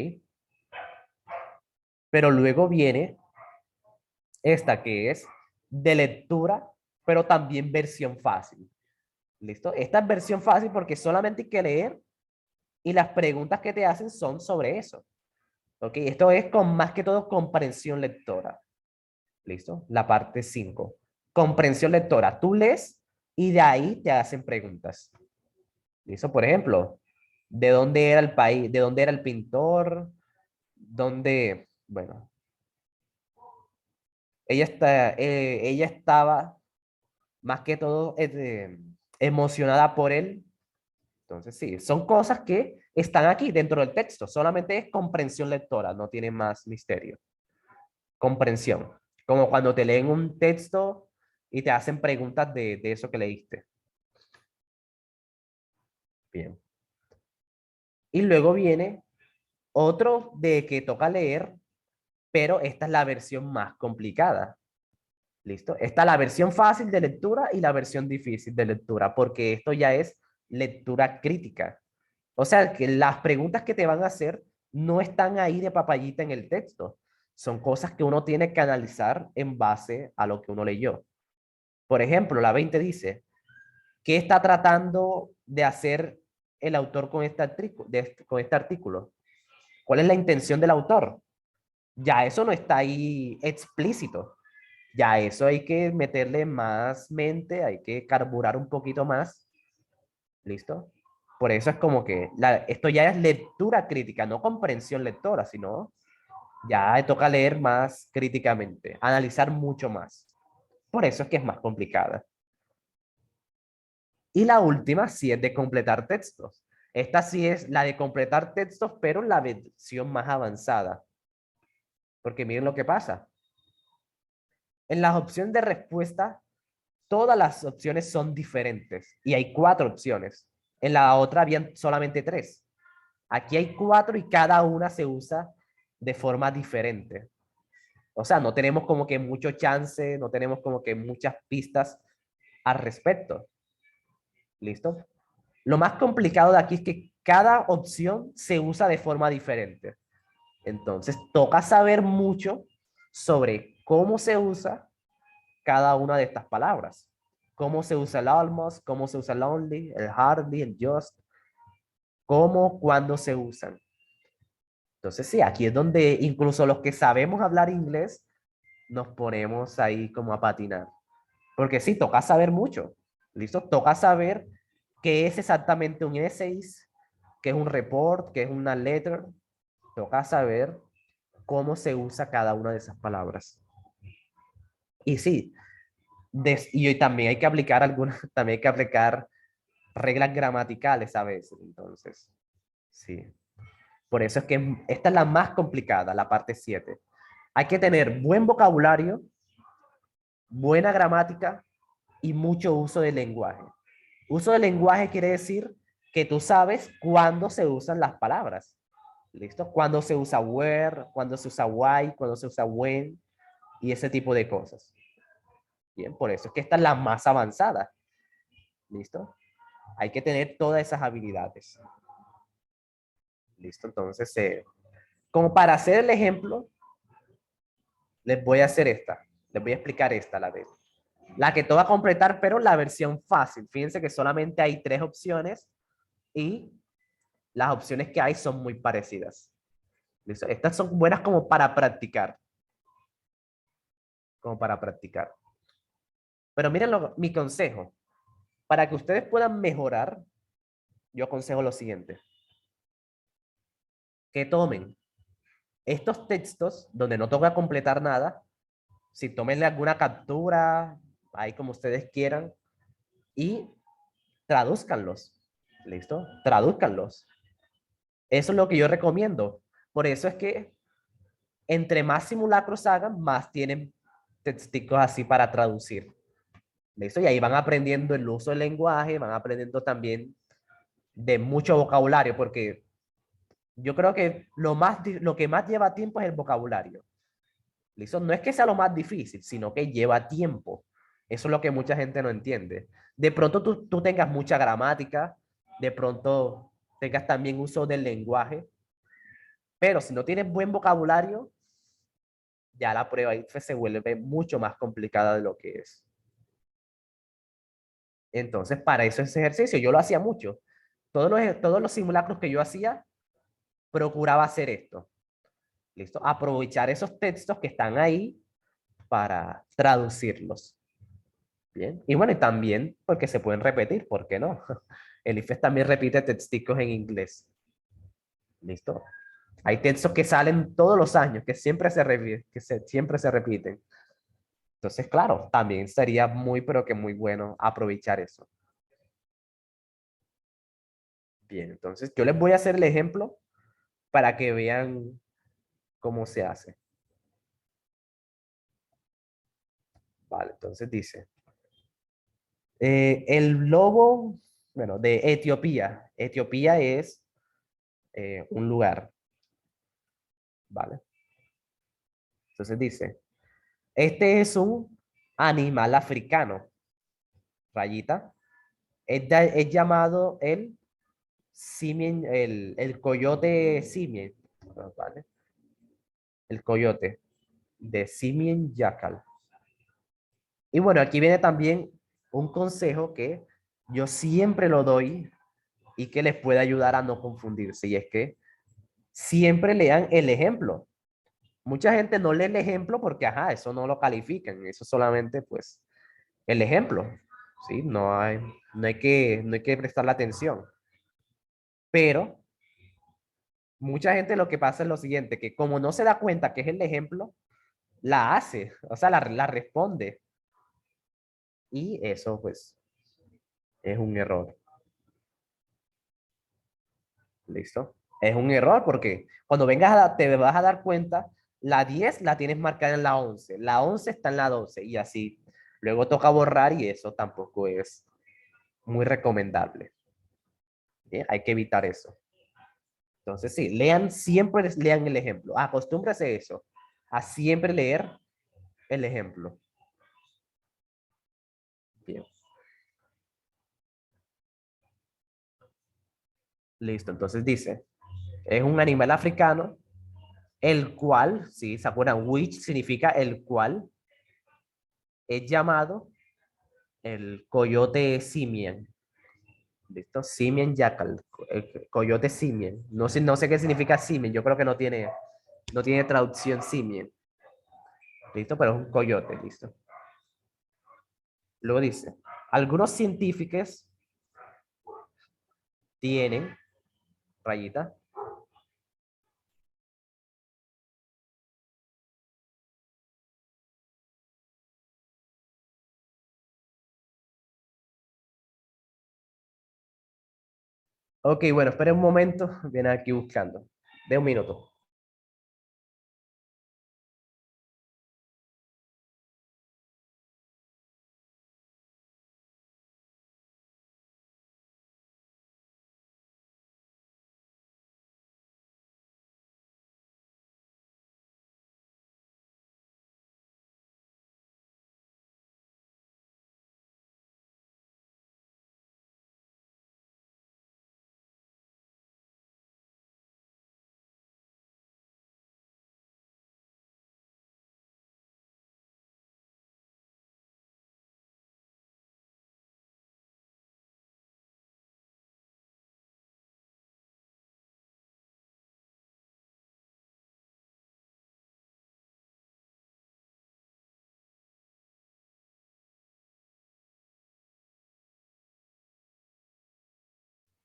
Pero luego viene esta que es de lectura, pero también versión fácil. ¿Listo? Esta es versión fácil porque solamente hay que leer y las preguntas que te hacen son sobre eso. ¿Ok? Esto es con más que todo comprensión lectora. ¿Listo? La parte 5. Comprensión lectora. Tú lees y de ahí te hacen preguntas. ¿Listo? Por ejemplo, ¿de dónde era el país? ¿De dónde era el pintor? ¿Dónde? Bueno, ella estaba más que todo emocionada por él. Entonces, sí, son cosas que están aquí dentro del texto. Solamente es comprensión lectora, no tiene más misterio. Comprensión. Como cuando te leen un texto y te hacen preguntas de eso que leíste. Bien. Y luego viene otro de que toca leer, pero esta es la versión más complicada. ¿Listo? Esta es la versión fácil de lectura y la versión difícil de lectura, porque esto ya es lectura crítica. O sea, que las preguntas que te van a hacer no están ahí de papayita en el texto. Son cosas que uno tiene que analizar en base a lo que uno leyó. Por ejemplo, la 20 dice, ¿qué está tratando de hacer el autor con con este artículo? ¿Cuál es la intención del autor? Ya eso no está ahí explícito. Ya eso hay que meterle más mente, hay que carburar un poquito más. ¿Listo? Por eso es como que esto ya es lectura crítica, no comprensión lectora, sino ya toca leer más críticamente, analizar mucho más. Por eso es que es más complicada. Y la última sí es de completar textos. Esta sí es la de completar textos, pero la versión más avanzada. Porque miren lo que pasa. En las opciones de respuesta, todas las opciones son diferentes y hay 4 opciones. En la otra habían solamente 3. Aquí hay 4 y cada una se usa de forma diferente. O sea, no tenemos como que mucho chance, no tenemos como que muchas pistas al respecto. ¿Listo? Lo más complicado de aquí es que cada opción se usa de forma diferente. Entonces, toca saber mucho sobre cómo se usa cada una de estas palabras. Cómo se usa el almost, cómo se usa el only, el hardly, el just, cómo, cuándo se usan. Entonces, sí, aquí es donde incluso los que sabemos hablar inglés nos ponemos ahí como a patinar. Porque sí, toca saber mucho. ¿Listo? Toca saber qué es exactamente un essays, qué es un report, qué es una letter. Toca saber cómo se usa cada una de esas palabras. Y sí, y hoy también hay que aplicar algunas, también hay que aplicar reglas gramaticales a veces. Entonces, sí. Por eso es que esta es la más complicada, la parte 7. Hay que tener buen vocabulario, buena gramática y mucho uso del lenguaje. Uso del lenguaje quiere decir que tú sabes cuándo se usan las palabras. ¿Listo? Cuándo se usa where, cuándo se usa why, cuándo se usa when y ese tipo de cosas. Bien, por eso es que esta es la más avanzada. ¿Listo? Hay que tener todas esas habilidades. ¿Listo? Entonces, como para hacer el ejemplo, les voy a hacer esta. Les voy a explicar esta a la vez. La que toca completar, pero la versión fácil. Fíjense que solamente hay 3 opciones y las opciones que hay son muy parecidas. ¿Listo? Estas son buenas como para practicar. Como para practicar. Pero miren mi consejo. Para que ustedes puedan mejorar, yo aconsejo lo siguiente. Que tomen estos textos donde no toca completar nada. Si tomenle alguna captura, ahí como ustedes quieran, y tradúzcanlos. ¿Listo? Tradúzcanlos. Eso es lo que yo recomiendo. Por eso es que entre más simulacros hagan, más tienen texticos así para traducir. ¿Listo? Y ahí van aprendiendo el uso del lenguaje, van aprendiendo también de mucho vocabulario, porque yo creo que lo que más lleva tiempo es el vocabulario. ¿Listo? No es que sea lo más difícil, sino que lleva tiempo. Eso es lo que mucha gente no entiende. De pronto tú tengas mucha gramática, de pronto tengas también uso del lenguaje, pero si no tienes buen vocabulario, ya la prueba ahí se vuelve mucho más complicada de lo que es. Entonces, para eso ese ejercicio, yo lo hacía mucho. Todos los simulacros que yo hacía, procuraba hacer esto. ¿Listo? Aprovechar esos textos que están ahí para traducirlos. Bien. Y bueno, y también porque se pueden repetir, ¿por qué no? El IFES también repite texticos en inglés. ¿Listo? Hay textos que salen todos los años, que siempre se repiten. Entonces, claro, también sería muy, pero que muy bueno aprovechar eso. Bien, entonces yo les voy a hacer el ejemplo para que vean cómo se hace. Vale, entonces dice, el lobo, bueno, de Etiopía. Etiopía es un lugar, ¿vale? Entonces dice, este es un animal africano, rayita. Es llamado el simien, el coyote simien, ¿vale? El coyote de simien jackal. Y bueno, aquí viene también un consejo que yo siempre lo doy y que les puede ayudar a no confundirse. Y es que siempre lean el ejemplo. Mucha gente no lee el ejemplo porque, ajá, eso no lo califican, eso solamente, pues, el ejemplo, ¿sí? No hay que prestarle atención. Pero mucha gente lo que pasa es lo siguiente, que como no se da cuenta que es el ejemplo, la hace, o sea, la responde. Y eso, pues, es un error. ¿Listo? Es un error porque cuando te vas a dar cuenta, la 10 la tienes marcada en la 11 está en la 12 y así. Luego toca borrar y eso tampoco es muy recomendable. ¿Bien? Hay que evitar eso. Entonces, sí, siempre lean el ejemplo. Acostúmbrase a eso, a siempre leer el ejemplo. Bien, listo. Entonces dice, es un animal africano, el cual, sí, ¿se acuerdan? Which significa el cual es llamado el coyote simien. ¿Listo? Simian jackal, el coyote simien. No sé qué significa simien, yo creo que no tiene traducción simien. ¿Listo? Pero es un coyote, ¿listo? Luego dice, algunos científicos tienen, rayita, ok, bueno, espera un momento, viene aquí buscando. De un minuto.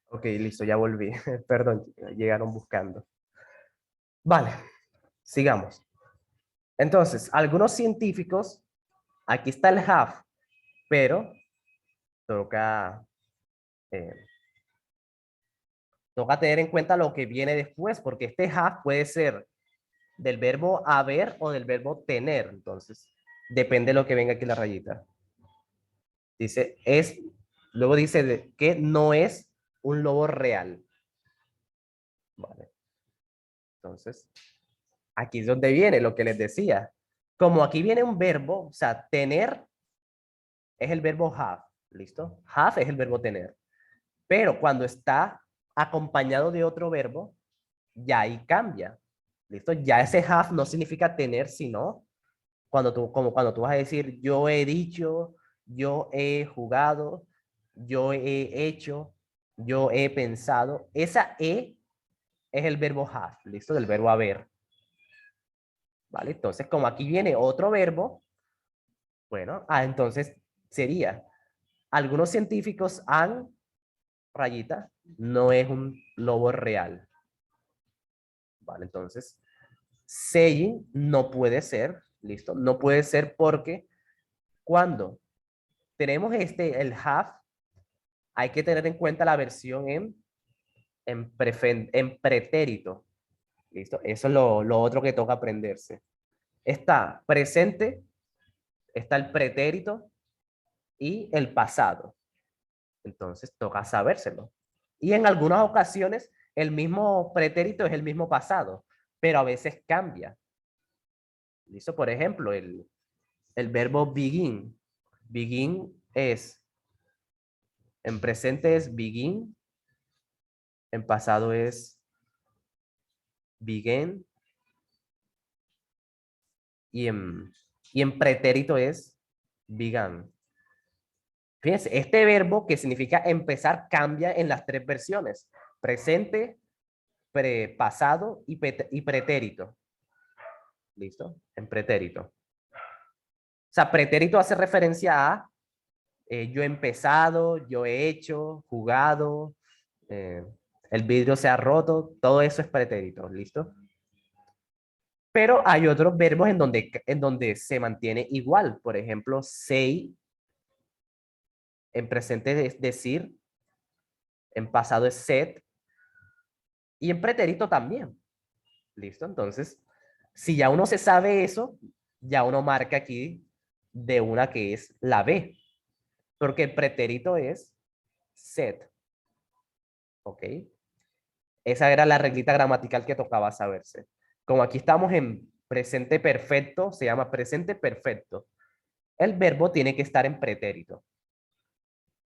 Ok, listo, ya volví. Perdón, llegaron buscando. Vale, sigamos. Entonces, algunos científicos, aquí está el have, pero toca, eh, toca tener en cuenta lo que viene después, porque este have puede ser del verbo haber o del verbo tener. Entonces, depende de lo que venga aquí en la rayita. Dice, luego dice que no es un lobo real. Vale, entonces, aquí es donde viene lo que les decía. Como aquí viene un verbo, o sea, tener es el verbo have, ¿listo? Have es el verbo tener. Pero cuando está acompañado de otro verbo, ya ahí cambia, ¿listo? Ya ese have no significa tener, sino como cuando tú vas a decir, yo he dicho, yo he jugado, yo he hecho, yo he pensado. Esa es el verbo have, ¿listo? Del verbo haber, ¿vale? Entonces, como aquí viene otro verbo, bueno, entonces sería, algunos científicos han, rayita, no es un lobo real, ¿vale? Entonces, saying no puede ser, ¿listo? No puede ser porque cuando tenemos el have, hay que tener en cuenta la versión en pretérito. ¿Listo? Eso es lo otro que toca aprenderse. Está presente, está el pretérito y el pasado. Entonces toca sabérselo. Y en algunas ocasiones el mismo pretérito es el mismo pasado, pero a veces cambia. ¿Listo? Por ejemplo, el verbo begin. Begin en presente es begin, en pasado es began y en pretérito es began. Fíjense, este verbo que significa empezar cambia en las tres versiones: presente, pasado y pretérito. ¿Listo? En pretérito. O sea, pretérito hace referencia a yo he empezado, yo he hecho, jugado, eh, el vidrio se ha roto, todo eso es pretérito, ¿listo? Pero hay otros verbos en donde se mantiene igual. Por ejemplo, say, en presente es decir, en pasado es said, y en pretérito también. ¿Listo? Entonces, si ya uno se sabe eso, ya uno marca aquí de una que es la B, porque el pretérito es said. ¿Ok? Esa era la reglita gramatical que tocaba saberse. Como aquí estamos en presente perfecto, se llama presente perfecto. El verbo tiene que estar en pretérito.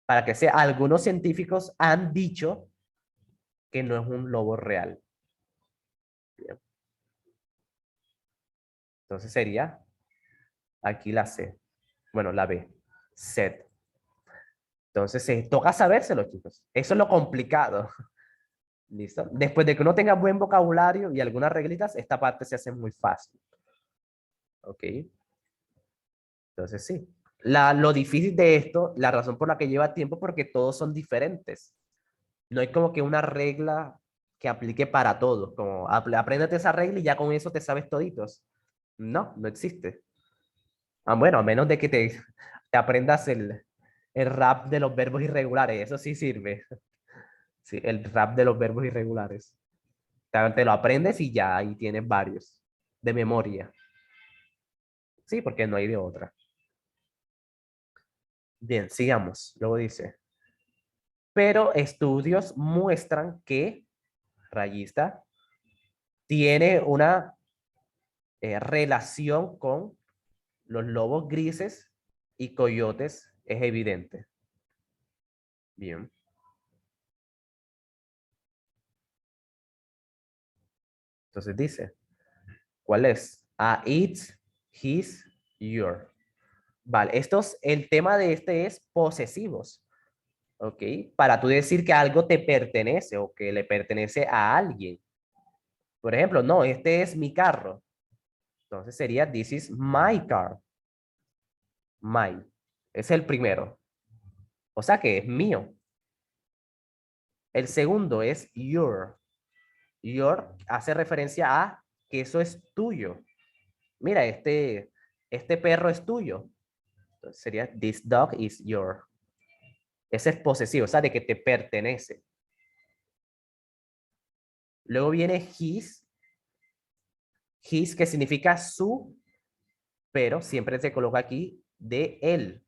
Para que sea, algunos científicos han dicho que no es un lobo real. Bien. Entonces sería aquí la C. Bueno, la B. Set. Entonces se toca sabérselo, chicos. Eso es lo complicado. ¿Listo? Después de que uno tenga buen vocabulario y algunas reglitas, esta parte se hace muy fácil. ¿Ok? Entonces sí. Lo difícil de esto, la razón por la que lleva tiempo, porque todos son diferentes. No hay como que una regla que aplique para todos, como apréndete esa regla y ya con eso te sabes toditos. No, no existe. Ah, bueno, a menos de que te aprendas el rap de los verbos irregulares, eso sí sirve. Sí, el rap de los verbos irregulares. Te lo aprendes y ya ahí tienes varios de memoria. Sí, porque no hay de otra. Bien, sigamos. Luego dice, pero estudios muestran que, rayista, tiene una relación con los lobos grises y coyotes, es evidente. Bien. Entonces dice, ¿cuál es? A its, his, your. Vale, el tema de este es posesivos, ¿ok? Para tú decir que algo te pertenece o que le pertenece a alguien. Por ejemplo, no, este es mi carro. Entonces sería, this is my car. My. Es el primero. O sea que es mío. El segundo es your. Your hace referencia a que eso es tuyo. Mira, este perro es tuyo. Entonces sería, this dog is your. Ese es posesivo, o sea, de que te pertenece. Luego viene his. His, que significa su, pero siempre se coloca aquí de él.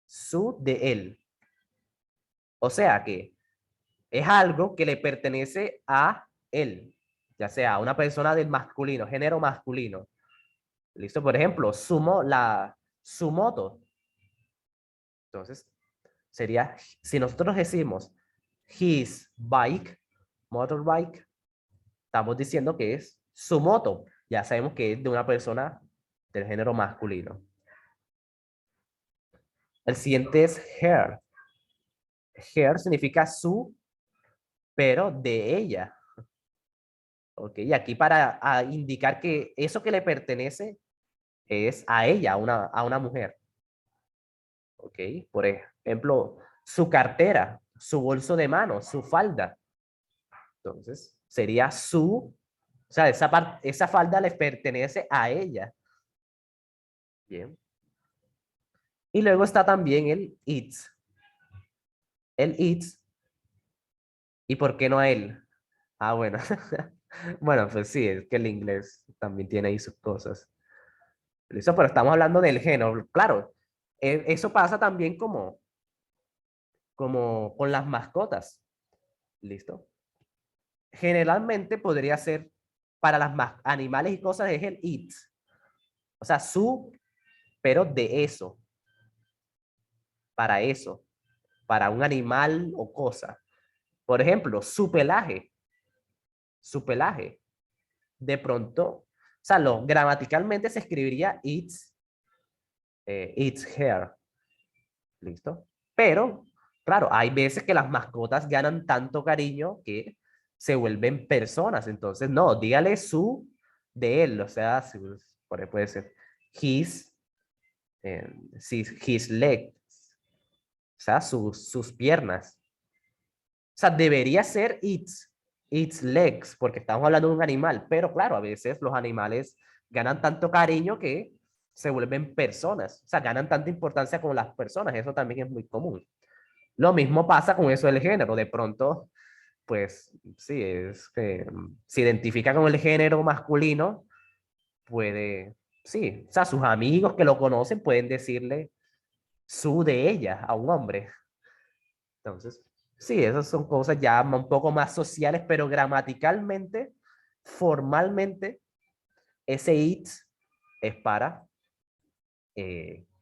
Su de él. O sea que es algo que le pertenece a él, ya sea una persona del masculino, género masculino. ¿Listo? Por ejemplo, su moto. Entonces, sería, si nosotros decimos his bike, motorbike, estamos diciendo que es su moto. Ya sabemos que es de una persona del género masculino. El siguiente es her. Her significa su, pero de ella. ¿Ok? Y aquí para indicar que eso que le pertenece es a ella, a una mujer. ¿Ok? Por ejemplo, su cartera, su bolso de mano, su falda. Entonces, sería su, o sea, esa falda le pertenece a ella. Bien. Y luego está también el its. El its. ¿Y por qué no a él? Ah, bueno. Bueno, pues sí, es que el inglés también tiene ahí sus cosas. Listo, pero estamos hablando del género. Claro, eso pasa también como con las mascotas. ¿Listo? Generalmente podría ser para las animales y cosas es el it. O sea, su, pero de eso, para eso, para un animal o cosa. Por ejemplo, su pelaje, su pelaje. De pronto, o sea, gramaticalmente se escribiría its hair. ¿Listo? Pero, claro, hay veces que las mascotas ganan tanto cariño que se vuelven personas. Entonces, no, dígale su de él, o sea, puede ser his, his legs, o sea, sus piernas. O sea, debería ser its legs, porque estamos hablando de un animal, pero claro, a veces los animales ganan tanto cariño que se vuelven personas, o sea, ganan tanta importancia como las personas, eso también es muy común. Lo mismo pasa con eso del género, de pronto, pues sí, es que se identifica con el género masculino, puede, sí, o sea, sus amigos que lo conocen pueden decirle su de ella a un hombre. Entonces, sí, esas son cosas ya un poco más sociales, pero gramaticalmente, formalmente, ese it es para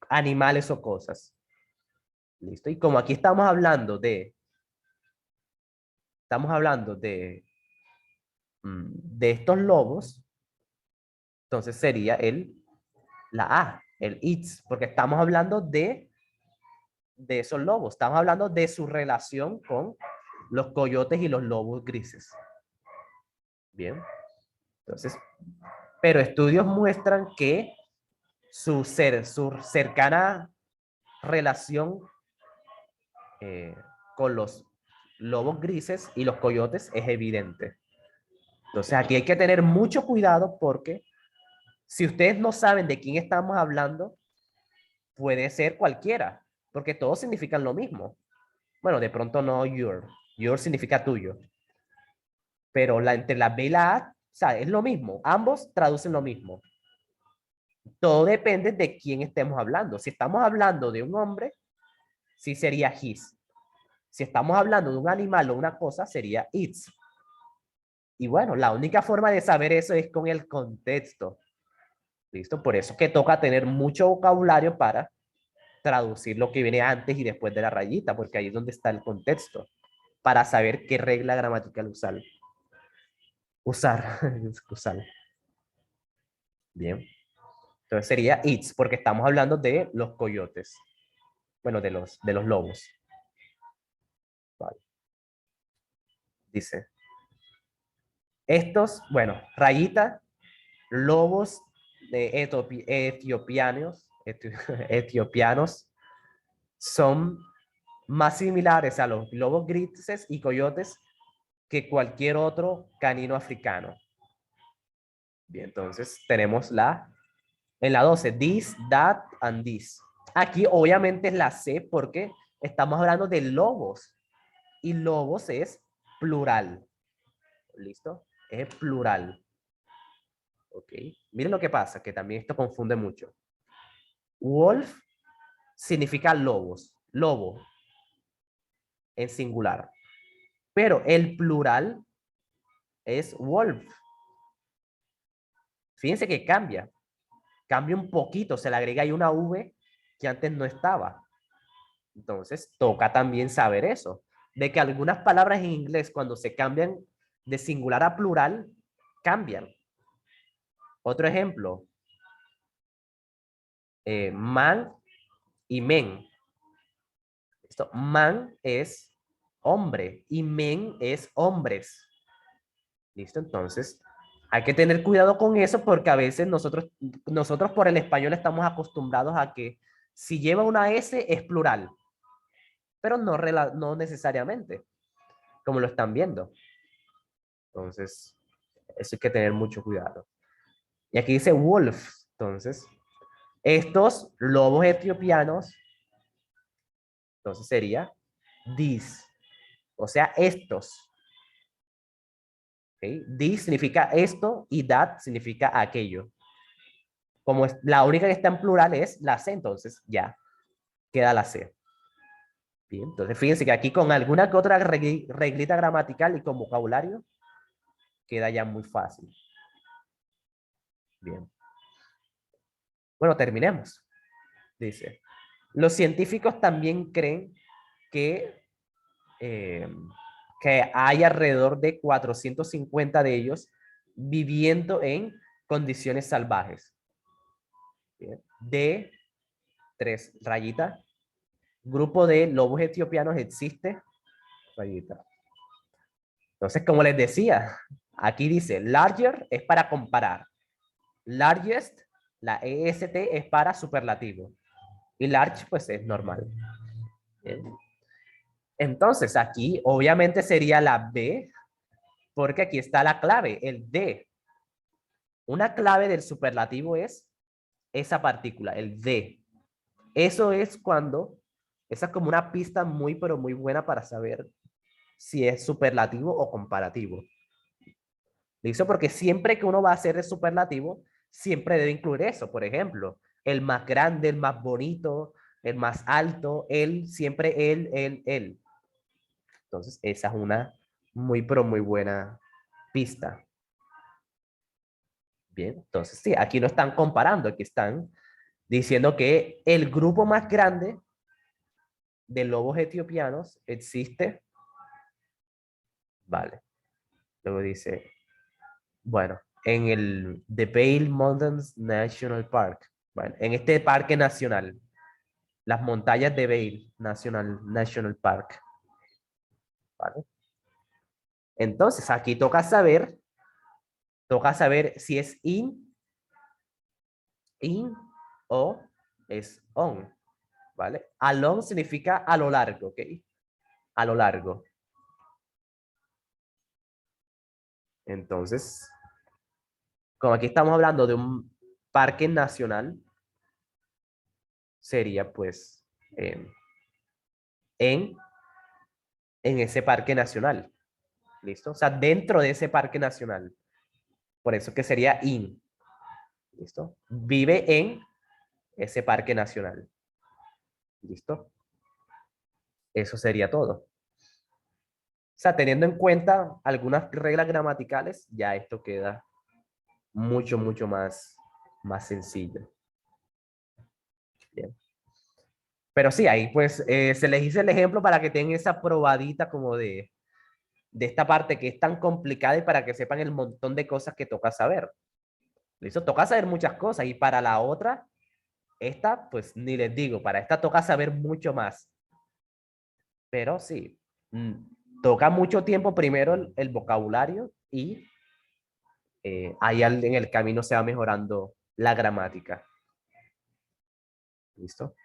animales o cosas. ¿Listo? Y como aquí estamos hablando de estos lobos, entonces sería la A, el its, porque estamos hablando de esos lobos, estamos hablando de su relación con los coyotes y los lobos grises. Bien, entonces, pero estudios muestran que su cercana relación eh, con los lobos grises y los coyotes es evidente. Entonces aquí hay que tener mucho cuidado porque si ustedes no saben de quién estamos hablando, puede ser cualquiera, porque todos significan lo mismo. Bueno, de pronto no your. Your significa tuyo. Pero entre la B y la A, o sea, es lo mismo. Ambos traducen lo mismo. Todo depende de quién estemos hablando. Si estamos hablando de un hombre, sí sería his. Si estamos hablando de un animal o una cosa, sería its. Y bueno, la única forma de saber eso es con el contexto. ¿Listo? Por eso que toca tener mucho vocabulario para traducir lo que viene antes y después de la rayita, porque ahí es donde está el contexto, para saber qué regla gramatical usar. Usar. Bien. Entonces sería its, porque estamos hablando de los coyotes. Bueno, de los lobos. Vale. Dice, estos, bueno, rayita, lobos de etiopianos son más similares a los lobos grises y coyotes que cualquier otro canino africano. Bien, entonces tenemos en la 12, this, that, and this. Aquí obviamente es la C porque estamos hablando de lobos y lobos es plural. ¿Listo? Es plural. Ok. Miren lo que pasa, que también esto confunde mucho. Wolf significa lobos, lobo en singular. Pero el plural es wolf. Fíjense que cambia un poquito, se le agrega ahí una V que antes no estaba. Entonces, toca también saber eso, de que algunas palabras en inglés cuando se cambian de singular a plural, cambian. Otro ejemplo, man y men. Esto, man es hombre y men es hombres. ¿Listo? Entonces, hay que tener cuidado con eso porque a veces nosotros por el español estamos acostumbrados a que si lleva una S es plural, pero no necesariamente, como lo están viendo. Entonces, eso hay que tener mucho cuidado. Y aquí dice wolf. Entonces, estos lobos etiopianos, entonces sería these. O sea, estos. ¿Okay? This significa esto y that significa aquello. Como la única que está en plural es la C, entonces ya queda la C. Bien, entonces fíjense que aquí con alguna que otra reglita gramatical y con vocabulario queda ya muy fácil. Bien. Bueno, terminemos. Dice, los científicos también creen que, eh, que hay alrededor de 450 de ellos viviendo en condiciones salvajes. Bien. De 3 rayitas. Grupo de lobos etiopianos existe, rayita. Entonces, como les decía, aquí dice, larger es para comparar. Largest, la EST es para superlativo. Y large, pues es normal. Bien. Entonces, aquí obviamente sería la B, porque aquí está la clave, el D. Una clave del superlativo es esa partícula, el D. Eso es cuando, esa es como una pista muy, pero muy buena para saber si es superlativo o comparativo. ¿Listo? Porque siempre que uno va a hacer el superlativo, siempre debe incluir eso. Por ejemplo, el más grande, el más bonito, el más alto, él, siempre él. Entonces, esa es una muy, pero muy buena pista. Bien, entonces sí, aquí no están comparando, aquí están diciendo que el grupo más grande de lobos etiopianos existe, vale. Luego dice, bueno, en el The Vail Mountains National Park, bueno, en este parque nacional, las montañas de Vail National Park, ¿vale? Entonces, aquí toca saber si es in o es on, ¿vale? Along significa a lo largo, ¿ok? A lo largo. Entonces, como aquí estamos hablando de un parque nacional, sería pues en, en ese parque nacional. ¿Listo? O sea, dentro de ese parque nacional. Por eso que sería in. ¿Listo? Vive en ese parque nacional. ¿Listo? Eso sería todo. O sea, teniendo en cuenta algunas reglas gramaticales, ya esto queda mucho, mucho más sencillo. Bien. Pero sí, ahí pues se les hizo el ejemplo para que tengan esa probadita como de esta parte que es tan complicada y para que sepan el montón de cosas que toca saber. ¿Listo? Toca saber muchas cosas y para la otra, esta, pues ni les digo, para esta toca saber mucho más. Pero sí, toca mucho tiempo primero el vocabulario y ahí en el camino se va mejorando la gramática. ¿Listo?